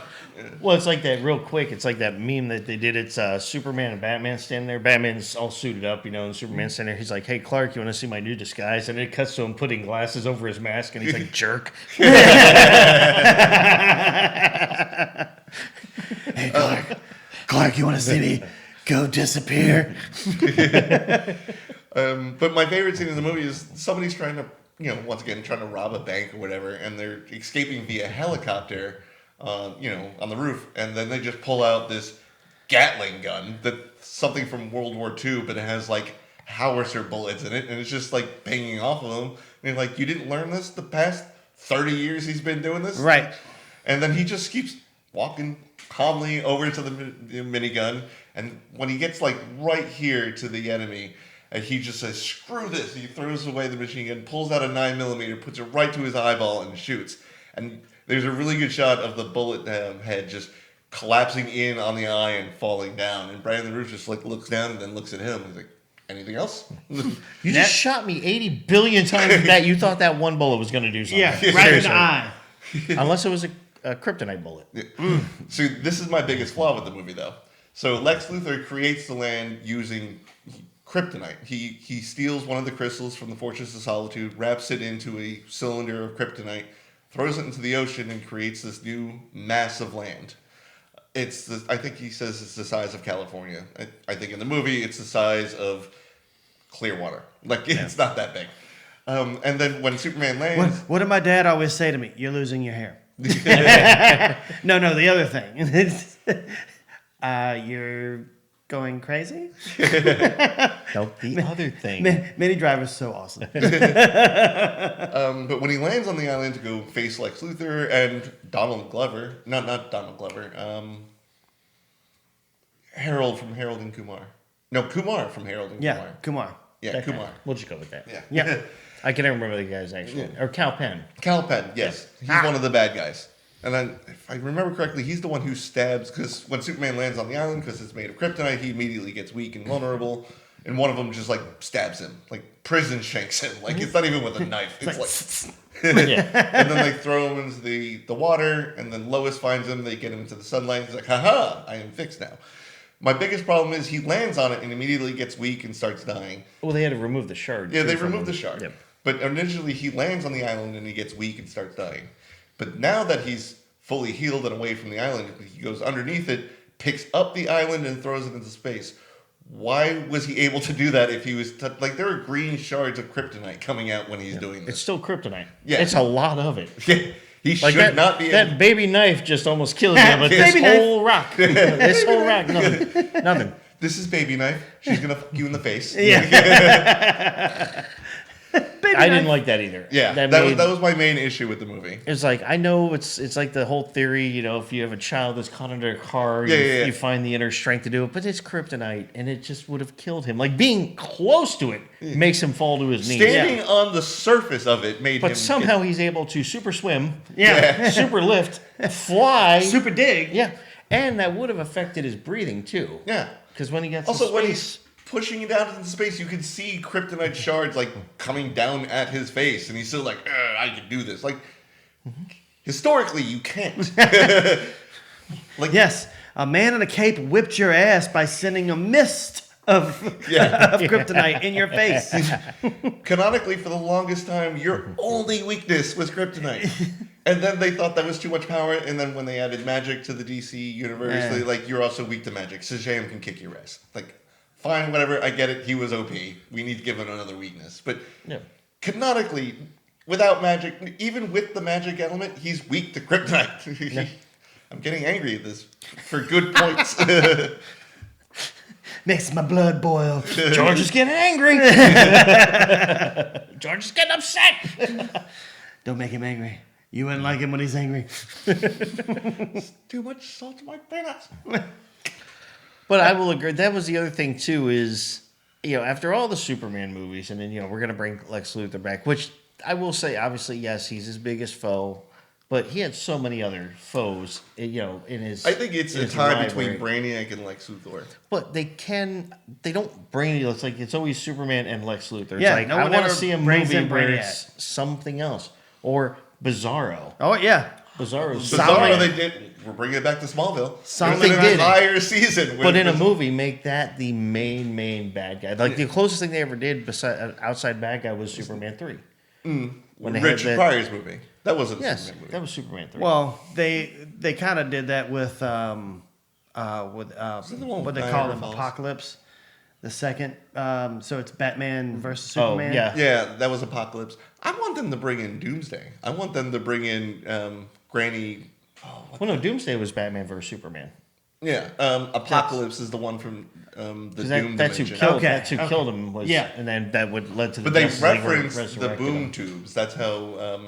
Well, it's like that real quick. It's like that meme that they did. It's Superman and Batman standing there. Batman's all suited up, and Superman's standing there. He's like, "Hey, Clark, you want to see my new disguise?" And it cuts to him putting glasses over his mask, and he's like, "Jerk." Hey, Clark, you want to see me go disappear? But my favorite scene in the movie is somebody's trying to, once again, trying to rob a bank or whatever, and they're escaping via helicopter, on the roof, and then they just pull out this Gatling gun that's something from World War II, but it has howitzer bullets in it, and it's just banging off of them. And you didn't learn this the past 30 years he's been doing this? Right. And then he just keeps walking calmly over to the minigun, and when he gets right here to the enemy, and he just says, "Screw this!" He throws away the machine gun, pulls out a 9mm, puts it right to his eyeball, and shoots. And there's a really good shot of the bullet head just collapsing in on the eye and falling down. And Brandon Routh just looks down and then looks at him. He's like, "Anything else?" You just shot me 80 billion times with that. You thought that one bullet was going to do something. Yeah, right in the eye. Unless it was a kryptonite bullet. So this is my biggest flaw with the movie, though. So Lex Luthor creates the land using kryptonite. He steals one of the crystals from the Fortress of Solitude, wraps it into a cylinder of kryptonite, throws it into the ocean, and creates this new mass of land. I think he says it's the size of California. I think in the movie it's the size of Clearwater. It's not that big. And then when Superman lands... What did my dad always say to me? You're losing your hair. No, the other thing. You're going crazy? No, the other thing. Mini Driver's so awesome. But when he lands on the island to go face Lex Luthor and Donald Glover... Not Donald Glover. Harold from Harold and Kumar. No, Kumar from Harold and Kumar. Kumar. Yeah, That Kumar. guy. We'll just go with that. Yeah. I can never remember the guy's actual or Cal Penn. Cal Penn, yes. He's one of the bad guys. And then, if I remember correctly, he's the one who stabs, because when Superman lands on the island, because it's made of kryptonite, he immediately gets weak and vulnerable. And one of them just, stabs him. Prison shanks him. It's not even with a knife. It's Yeah. And then they throw him into the water, and then Lois finds him, they get him into the sunlight, he's like, haha, I am fixed now. My biggest problem is he lands on it and immediately gets weak and starts dying. Well, they had to remove the shard. Yeah, too, they from removed him. the shard. Yep. But initially he lands on the island and he gets weak and starts dying. But now that he's fully healed and away from the island. He goes underneath it, picks up the island, and throws it into space. Why was he able to do that if he was like there are green shards of kryptonite coming out when he's doing this? It's still kryptonite. Yeah. It's a lot of it. He Like should not be. That baby knife just almost kills you, but this Baby whole rock, this whole rock, nothing. This is baby knife. She's gonna fuck you in the face. Yeah. I didn't like that either. Yeah, that was my main issue with the movie. It's like, I know it's like the whole theory, if you have a child that's caught under a car, you find the inner strength to do it, but it's kryptonite, and it just would have killed him. Like, being close to it makes him fall to his knees. Standing on the surface of it made him... But somehow he's able to super swim, Yeah. super lift, fly. Super dig. Yeah, and that would have affected his breathing, too. Yeah. Because when he gets Also, to when space... he's pushing it out into space, you can see kryptonite shards like coming down at his face, and he's still like, "I can do this." Like, historically, you can't. Like, Yes, a man in a cape whipped your ass by sending a mist of kryptonite in your face. canonically, for the longest time, your only weakness was kryptonite. And then they thought that was too much power, and then when they added magic to the DC universe, they like, you're also weak to magic. Shazam can kick your ass. Like, fine, whatever, I get it, he was OP. We need to give him another weakness. But canonically, without magic, even with the magic element, he's weak to kryptonite. I'm getting angry at this for good points. Makes my blood boil. George is getting angry. George is getting upset. Don't make him angry. You wouldn't like him when he's angry. Too much salt in my peanuts. But I will agree. That was the other thing, too, is, after all the Superman movies, and then, we're going to bring Lex Luthor back, which I will say, obviously, yes, he's his biggest foe, but he had so many other foes, in his... I think it's a tie between Brainiac and Lex Luthor. But they don't bring it, it's always Superman and Lex Luthor. It's Yeah, like, no I one want to ever see a brings movie in where Brainiac. it's something else. Or Bizarro. Oh, yeah. Bizarro's Bizarro, they did. We're bringing it back to Smallville. Solomon There's an did. entire season. But in a movie, make that the main bad guy. Like, the closest thing they ever did outside bad guy was Superman 3. When they Richard Pryor's movie. That wasn't a Superman movie. That was Superman 3. Well, they kind of did that with what they call him, Apocalypse, the second. So it's Batman versus Superman. yeah. Yeah, that was Apocalypse. I want them to bring in Doomsday. I want them to bring in Granny. Well, no, Doomsday was Batman versus Superman. Yeah, Apocalypse is the one from the Doom That's who dimension. killed. That's who killed him. Was, Yeah. and then that would led to the. But they Justice League referenced the resurrected boom him. tubes. That's how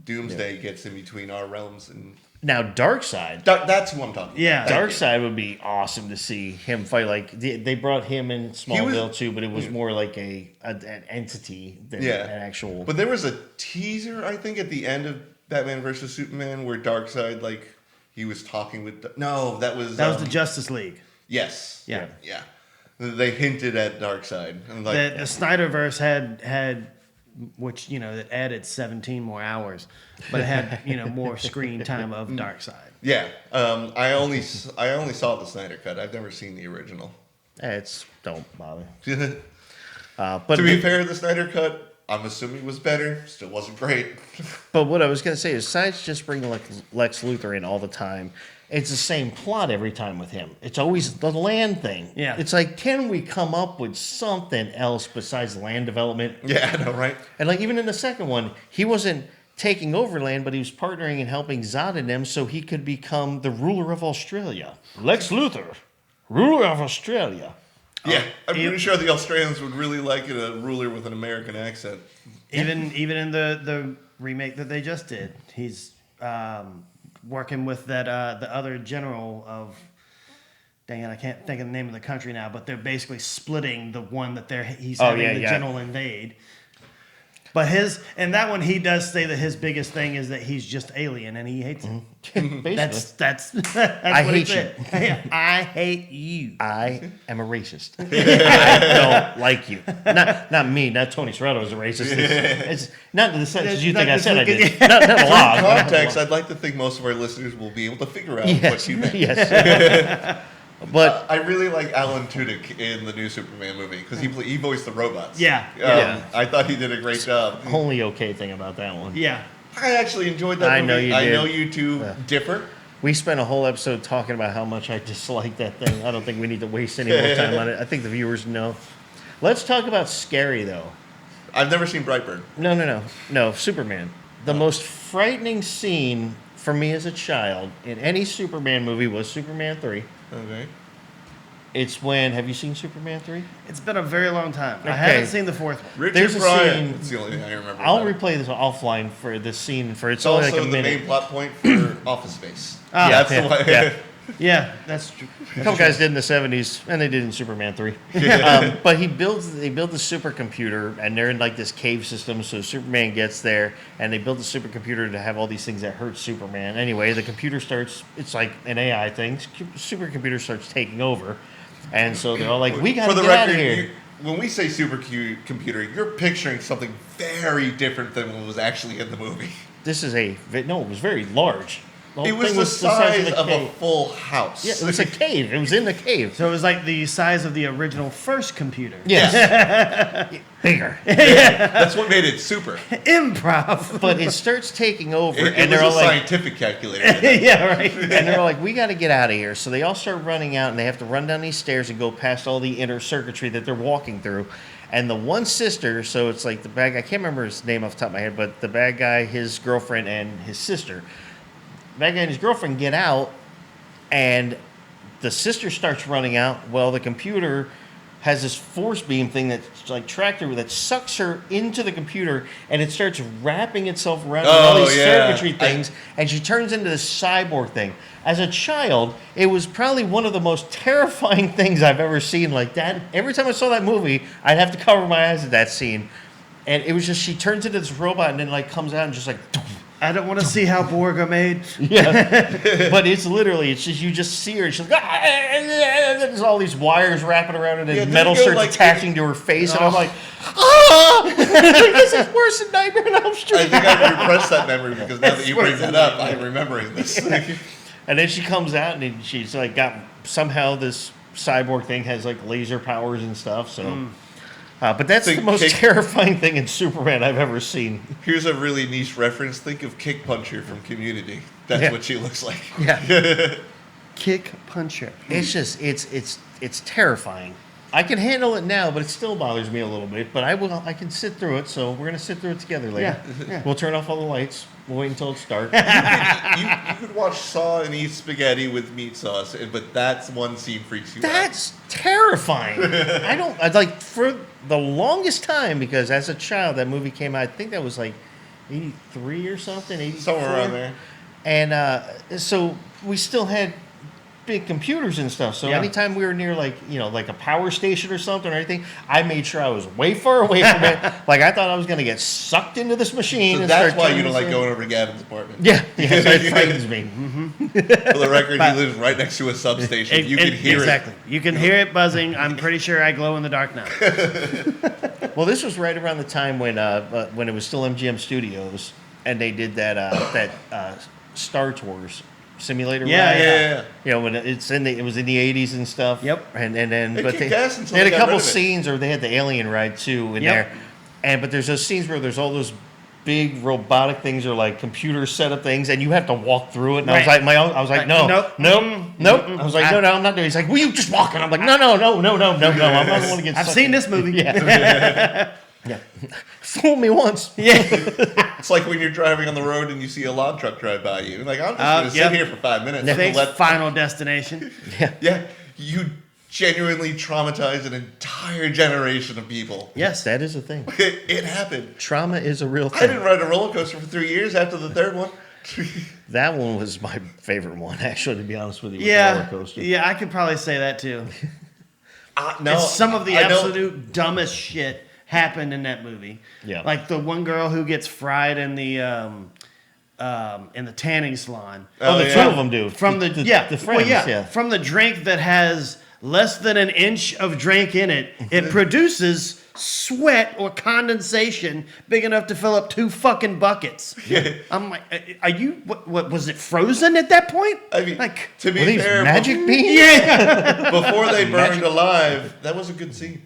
Doomsday gets in between our realms. And Now, Darkseid. that's who I'm talking about. Yeah. Thank you. Darkseid would be awesome to see him fight. Like they brought him in Smallville too, but it was more like an entity than an actual. But there was a teaser, I think, at the end of Batman versus Superman where Darkseid, he was talking with... No, that was the Justice League. Yes. Yeah. Yeah. They hinted at Darkseid. And The Snyderverse had which it added 17 more hours, but it had more screen time of Darkseid. Yeah. I only saw the Snyder cut. I've never seen the original. Don't bother. But to be fair, the Snyder cut, I'm assuming was better. Still wasn't great. But what I was going to say is, besides just bringing Lex Luthor in all the time, it's the same plot every time with him. It's always the land thing. Yeah. It's like, can we come up with something else besides land development? Yeah, I know, right? And even in the second one, he wasn't taking over land, but he was partnering and helping Zod and them so he could become the ruler of Australia. Lex Luthor, ruler of Australia. Yeah, I'm pretty sure the Australians would really like a ruler with an American accent. Even in the remake that they just did, he's working with that the other general of. Dang it, I can't think of the name of the country now, but they're basically splitting the one that he's having the general invade. But in that one, he does say that his biggest thing is that he's just alien and he hates it. Basically. That's I what he hate said. I hate you. I am a racist. I don't like you. Not me. Not Tony Serrato is a racist. It's not in the sense as you think I said I did. Not a lot. Context, I'd like to think most of our listeners will be able to figure out what you meant. Yes. But I really like Alan Tudyk in the new Superman movie because he voiced the robots. Yeah. I thought he did a great job. only okay thing about that one. Yeah. I actually enjoyed that I movie. know you I did. know you two differ. We spent a whole episode talking about how much I dislike that thing. I don't think we need to waste any more time on it. I think the viewers know. Let's talk about scary, though. I've never seen Brightburn. No, Superman. The most frightening scene for me as a child in any Superman movie was Superman 3. Okay. It's when, have you seen Superman 3? It's been a very long time. I Okay. haven't seen the fourth one. Richard There's a Pryor. scene- That's the only thing I remember. I'll about it. replay this offline for this scene. It's It's only also like a the minute. main plot point for Office Space. Ah, That's yeah, the one. yeah. Yeah, that's true. A couple guys did in the 70s, and they did in Superman 3. But they build the supercomputer, and they're in like this cave system, so Superman gets there, and they build the supercomputer to have all these things that hurt Superman. Anyway, the computer starts, it's like an AI thing, supercomputer starts taking over, and so they're all like, we gotta For the get out of record, here. when we say supercomputer, you're picturing something very different than what was actually in the movie. This is it was very large. The whole It was thing the size of a cave. full house. Yeah, it was a cave. It was in the cave. So it was like the size of the original first computer. Yes. Bigger. That's what made it super. Improv. But it starts taking over, It and was they're a all like, scientific calculator. Yeah, right. and they're like, we got to get out of here. So they all start running out, and they have to run down these stairs and go past all the inner circuitry that they're walking through. And the one sister, so it's like the bad guy, I can't remember his name off the top of my head, but the bad guy, his girlfriend, and his sister. The bad guy and his girlfriend get out, and the sister starts running out. Well, the computer has this force beam thing that's like tractor that sucks her into the computer, and it starts wrapping itself around all these circuitry things, and she turns into this cyborg thing. As a child, it was probably one of the most terrifying things I've ever seen like that. Every time I saw that movie, I'd have to cover my eyes at that scene. And it was just, she turns into this robot and then like comes out and just like, I don't want to see how Borg are made. yeah. But it's literally, it's just, you just see her, and she's like, there's all these wires wrapping around it, and Yeah, did metal it go starts like- attaching to her face, and I'm like, this is worse than Nightmare on Elm Street. I think I repressed that memory because now that you bring worse that than up, I'm remembering this. And then she comes out, and then she's like, got, somehow this cyborg thing has like laser powers and stuff, so. But that's So the most Kick- terrifying thing in Superman I've ever seen. Here's a really niche reference. Think of Kick Puncher from Community. That's Yeah. what she looks like. Yeah. Kick puncher. It's just, it's terrifying. I can handle it now, but it still bothers me a little bit. But I can sit through it, so we're gonna sit through it together later. Yeah. We'll turn off all the lights. We'll wait until it's dark. You could watch Saw and eat spaghetti with meat sauce, but that's one scene freaks you out. That's terrifying. I like for the longest time, because as a child that movie came out. I think that was like 83 or something, 84. Somewhere around there. And so we still had big computers and stuff. So Yeah. anytime we were near like a power station or something or anything, I made sure I was way far away from it. Like I thought I was going to get sucked into this machine. So and that's start why turning you don't this like in. going over to Gavin's apartment. Yeah, it frightens me. For the record, he lives right next to a substation. You can hear exactly. You can hear it buzzing. I'm pretty sure I glow in the dark now. Well, this was right around the time when it was still MGM Studios, and they did that Star Tours simulator. Yeah, ride. yeah. You know, when it was in the 80s and stuff. Yep. And then It but kicked they ass until had they a got couple rid of it. scenes, or they had the alien ride too in Yep. there. But there's those scenes where there's all those big robotic things, or like computer setup things, and you have to walk through it. And Right. I was like, no, Nope. nope. Mm-mm. I was like, no, I'm not doing it. He's like, will you just walk? And I'm like, no. I'm not the one to get I've sucked seen in. this movie. Yeah. Yeah. Fool me once. Yeah. It's like when you're driving on the road and you see a log truck drive by you. Like, I'm just going to yep. sit here for 5 minutes. Thanks, Let- Final Destination. yeah, you genuinely traumatized an entire generation of people. Yes. That is a thing. It happened. Trauma is a real I thing. didn't ride a roller coaster for 3 years after the third one. That one was my favorite one, actually, to be honest with you. With the Yeah. roller coaster. Yeah, I could probably say that too. No, It's some of the I don't- absolute dumbest shit happened in that movie. Yeah. Like the one girl who gets fried in the tanning salon. Oh, the yeah. two of them do. From the friends, well, yeah. From the drink that has less than an inch of drink in it, it produces sweat or condensation big enough to fill up 2 fucking buckets. I'm like, are you? What was it frozen at that point? I mean, like, to be Were these fair, magic beans? yeah. before they burned alive, that was a good scene.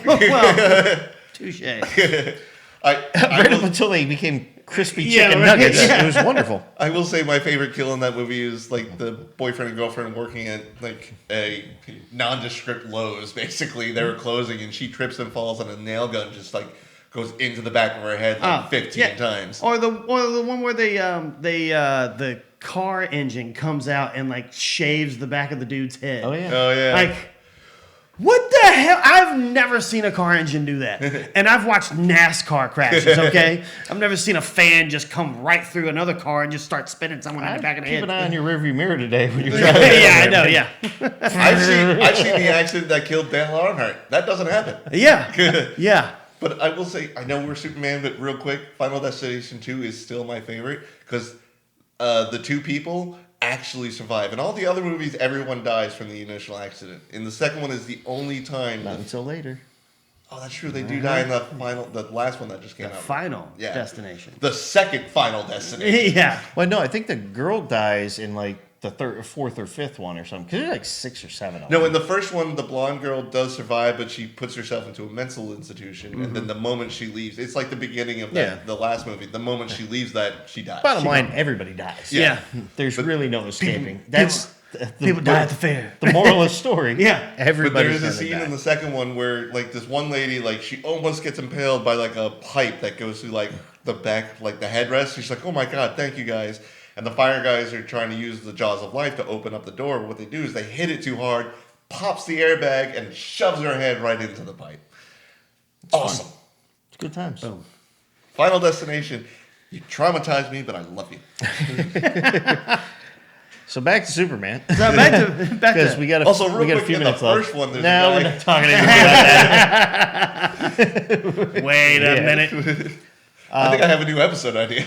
Well, touche. I Right up was- until they became crispy Yeah, chicken right. nuggets. Yeah. It was wonderful. I will say my favorite kill in that movie is like the boyfriend and girlfriend working at like a nondescript Lowe's. Basically, they were closing, and she trips and falls, and a nail gun just like goes into the back of her head like 15 times. Or the one where the car engine comes out and like shaves the back of the dude's head. Oh yeah. Oh yeah. Like, what the hell? I've never seen a car engine do that. And I've watched NASCAR crashes, okay? I've never seen a fan just come right through another car and just start spinning someone in the back of the Keep head. an eye on your rearview mirror today when you're driving. Yeah, I know, yeah. I've seen the accident that killed Dale Earnhardt. That doesn't happen. Yeah. Yeah. But I will say, I know we're Superman, but real quick, Final Destination 2 is still my favorite because the two people actually survive. In all the other movies, everyone dies from the initial accident. In the second one is the only time. Not until later. Oh, that's true. They do die in the last one that just came out. Final Yeah. destination. The second Final Destination. Yeah. Well, no, I think the girl dies in like the third, or fourth, or fifth one or something. Because there's like 6 or 7 of them. No, in the first one, the blonde girl does survive, but she puts herself into a mental institution. And then the moment she leaves, it's like the beginning of the last movie. The moment she leaves that, she dies. Bottom line, everybody dies. Yeah. There's really no escaping. That's People die at the fair. the moral of the story. Yeah. But Everybody's there's a gonna scene die. in the second one where like this one lady, like she almost gets impaled by like a pipe that goes through like the back, like the headrest. She's like, "Oh my god, thank you guys." And the fire guys are trying to use the jaws of life to open up the door. But what they do is they hit it too hard, pops the airbag, and shoves her head right into the pipe. Awesome. It's good times. Boom. Final Destination. You traumatized me, but I love you. So back to Superman. So back to Because we got Also, we real got a quick, few in minutes the left. first one, there's No, a we're guy. not talking anything about that. Wait a Yeah. minute. I think I have a new episode idea.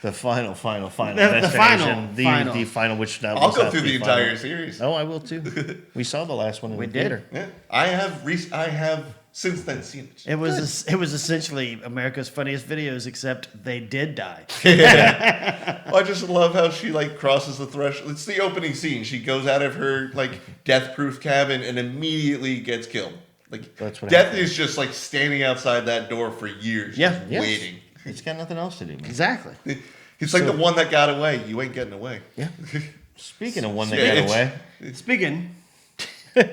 The final The final, destination. final. The final, which now I'll will go have through to the be final. entire series. Oh, I will too. We saw the last one in We the did. theater. Yeah, I have since then seen it. It was essentially America's funniest videos, except they did die. I just love how she like crosses the threshold. It's the opening scene. She goes out of her like death-proof cabin and immediately gets killed. Like That's what death happened. is just like standing outside that door for years, Yeah. just Yes. waiting. It's got nothing else to do, man. Exactly. It's like the one that got away. You ain't getting away. Yeah. Speaking of one that Yeah, got it's- away. Speaking,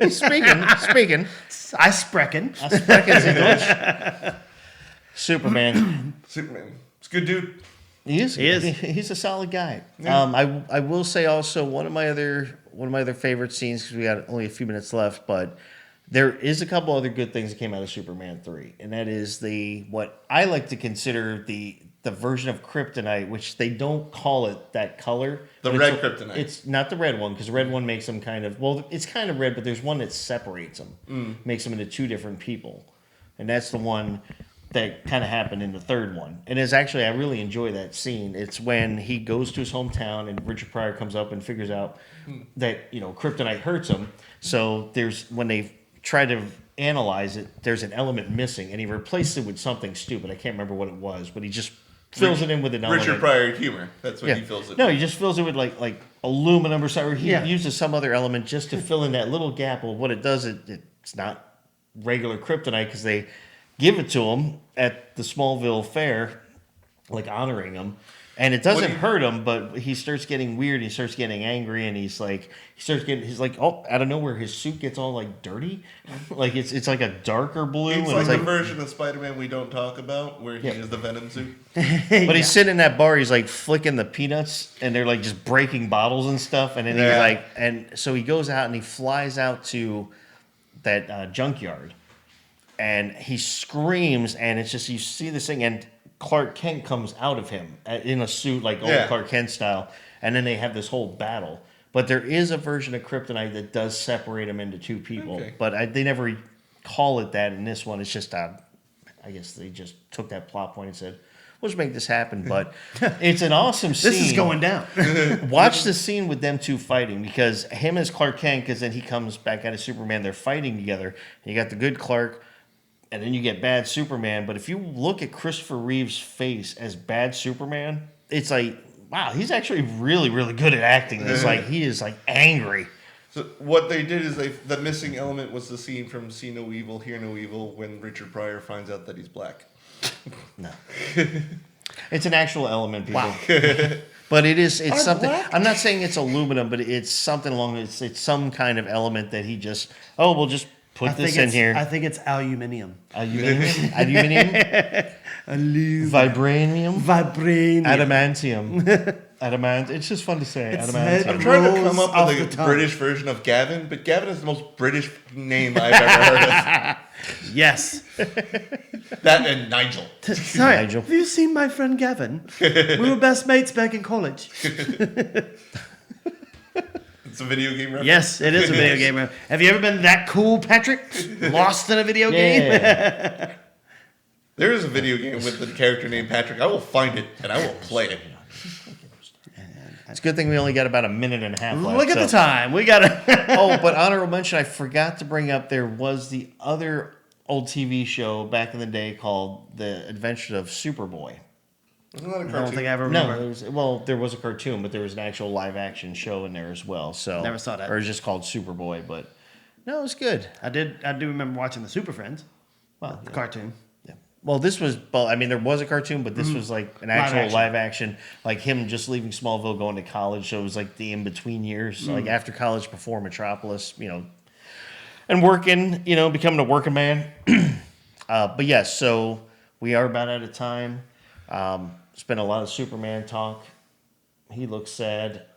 Speaking. I sprechen. Superman. Superman. It's a good dude. He is. He is. He's a solid guy. Yeah. I will say also one of my other favorite scenes, because we got only a few minutes left, but there is a couple other good things that came out of Superman 3, and that is what I like to consider the version of kryptonite, which they don't call it that color. The but red it's kryptonite. It's not the red one, because the red one makes them kind of, well, it's kind of red, but there's one that separates them, makes them into two different people, and that's the one that kind of happened in the third one. And it's actually, I really enjoy that scene. It's when he goes to his hometown and Richard Pryor comes up and figures out that, kryptonite hurts him. So when they try to analyze it, there's an element missing, and he replaced it with something stupid. I can't remember what it was, but he just fills it in with an element. Richard Pryor humor. That's what he fills it. No, with. he just fills it with like aluminum or something. Or he Yeah. uses some other element just to fill in that little gap. Well, what it does, it's not regular kryptonite, because they give it to him at the Smallville Fair, like honoring him. And it doesn't hurt him, but he starts getting weird. He starts getting angry, and he's like, oh, out of nowhere, his suit gets all like dirty, like it's like a darker blue. It's and like the version of Spider-Man we don't talk about, where he is the Venom suit. But he's sitting in that bar. He's like flicking the peanuts, and they're like just breaking bottles and stuff. And then he's Yeah. like, and so he goes out and he flies out to that junkyard, and he screams, and it's just, you see this thing, and Clark Kent comes out of him in a suit like old Clark Kent style, and then they have this whole battle. But there is a version of kryptonite that does separate them into two people, but they never call it that in this one. It's just, I guess they just took that plot point and said, we'll just make this happen. But it's an awesome scene. This is going down. Watch the scene with them two fighting, because him as Clark Kent, because then he comes back out of Superman, they're fighting together. And you got the good Clark, and then you get bad Superman. But if you look at Christopher Reeve's face as bad Superman, it's like, wow, he's actually really, really good at acting. It's like, he is like angry. So what they did is the missing element was the scene from See No Evil, Hear No Evil, when Richard Pryor finds out that he's black. No. It's an actual element, people. Wow. But it's something. black? I'm not saying it's aluminum, but it's something along. It's some kind of element that he just. Oh, we'll just put this in here. I think it's aluminium. Aluminium, vibranium, adamantium. Adamant. It's just fun to say. Adamantium. I'm trying to come rolls up off with the a tongue. British version of Gavin, but Gavin is the most British name I've ever heard of. Yes. That and Nigel. Sorry. Nigel. Have you seen my friend Gavin? We were best mates back in college. It's a video game reference. Yes, it is a video game. Have you ever been that cool, Patrick? Lost in a video game? Yeah. There is a video game with the character named Patrick. I will find it and I will play it. It's a good thing we only got about a minute and a half left. Look at the time. We got to. Oh, but honorable mention, I forgot to bring up, there was the other old TV show back in the day called The Adventures of Superboy. Wasn't that a I don't cartoon? think I ever remember. No, there was a cartoon, but there was an actual live action show in there as well. So Never saw that. Or it's just called Superboy, but no, it was good. I do remember watching the Super Friends. Well, The cartoon. yeah. Well, this was, well, I mean, there was a cartoon, but this was like an actual action. live action, like him just leaving Smallville, going to college. So it was like the in between years, like after college, before Metropolis, and working, becoming a working man. But yes, so we are about out of time. It's been a lot of Superman talk. He looks sad.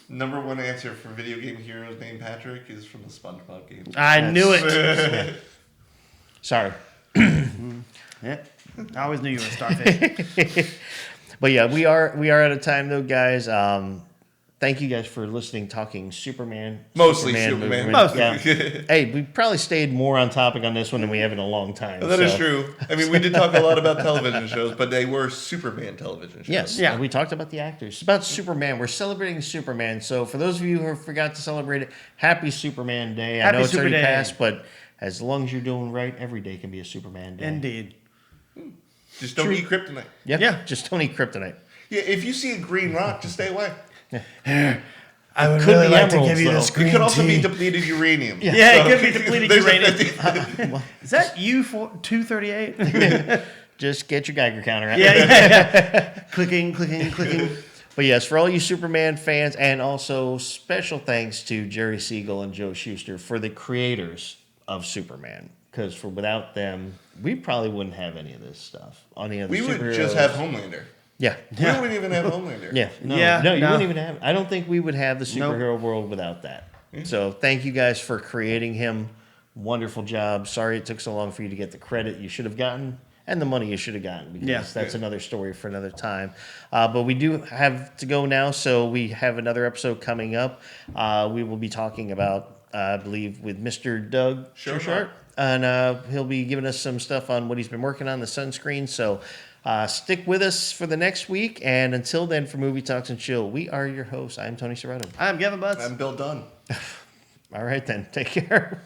Number one answer for video game heroes named Patrick is from the SpongeBob game. I knew it. Sorry. Yeah. I always knew you were a starfish. But yeah, we are out of time though, guys. Thank you guys for listening, talking Superman. Mostly Superman. movement. Mostly. Yeah. Hey, we probably stayed more on topic on this one than we have in a long time. That is so. true. I mean, we did talk a lot about television shows, but they were Superman television shows. Yes, Yeah. and we talked about the actors. It's about Superman. We're celebrating Superman. So for those of you who forgot to celebrate it, happy Superman Day. I Happy know it's Super already Day. passed, but as long as you're doing right, every day can be a Superman Day. Indeed. Just don't eat kryptonite. Yep. Yeah. Just don't eat kryptonite. Yeah, if you see a green rock, just stay away. I would Could really be like to emeralds, give you though. this It green could also tea. be depleted uranium. Yeah, it could be depleted There's a uranium. 50 Is that you for 238? Just get your Geiger counter out. Yeah. Clicking, clicking, clicking. But yes, for all you Superman fans, and also special thanks to Jerry Siegel and Joe Shuster for the creators of Superman. Because without them, we probably wouldn't have any of this stuff. Any of the We would superheroes. just have Homelander. Yeah. We wouldn't even have Homelander. Yeah. No, Yeah, no, you no. wouldn't even have. I don't think we would have the Nope. superhero world without that. So thank you guys for creating him. Wonderful job. Sorry it took so long for you to get the credit you should have gotten and the money you should have gotten, because Yeah. that's another story for another time. But we do have to go now, so we have another episode coming up. We will be talking about, I believe, with Mr. Doug Sure. and he'll be giving us some stuff on what he's been working on, the sunscreen. So stick with us for the next week. And until then, for Movie Talks and Chill, we are your hosts. I'm Tony Serrato. I'm Kevin Butts. I'm Bill Dunn. All right, then. Take care.